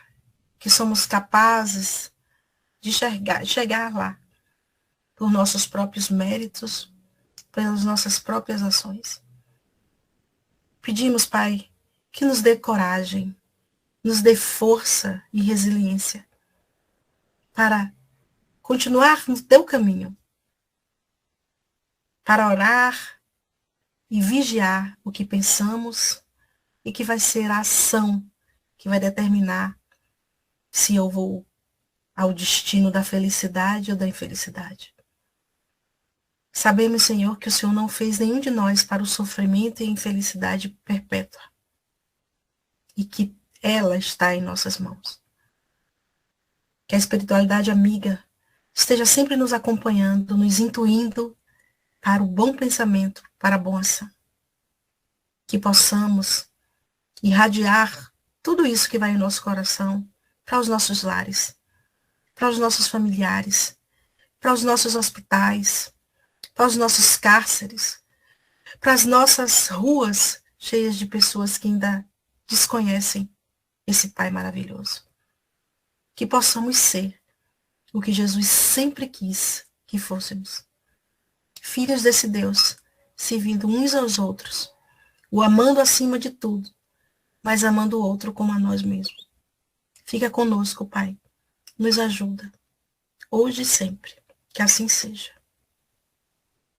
que somos capazes de chegar lá, por nossos próprios méritos, pelas nossas próprias ações. Pedimos, Pai, que nos dê coragem, nos dê força e resiliência para continuar no teu caminho, para orar e vigiar o que pensamos e que vai ser a ação que vai determinar se eu vou ao destino da felicidade ou da infelicidade. Sabemos, Senhor, que o Senhor não fez nenhum de nós para o sofrimento e a infelicidade perpétua e que ela está em nossas mãos. Que a espiritualidade amiga esteja sempre nos acompanhando, nos intuindo para o bom pensamento, para a boa ação. Que possamos irradiar tudo isso que vai em nosso coração para os nossos lares, para os nossos familiares, para os nossos hospitais, para os nossos cárceres, para as nossas ruas cheias de pessoas que ainda desconhecem esse Pai maravilhoso. Que possamos ser o que Jesus sempre quis que fôssemos. Filhos desse Deus, servindo uns aos outros, o amando acima de tudo, mas amando o outro como a nós mesmos. Fica conosco, Pai. Nos ajuda, hoje e sempre. Que assim seja.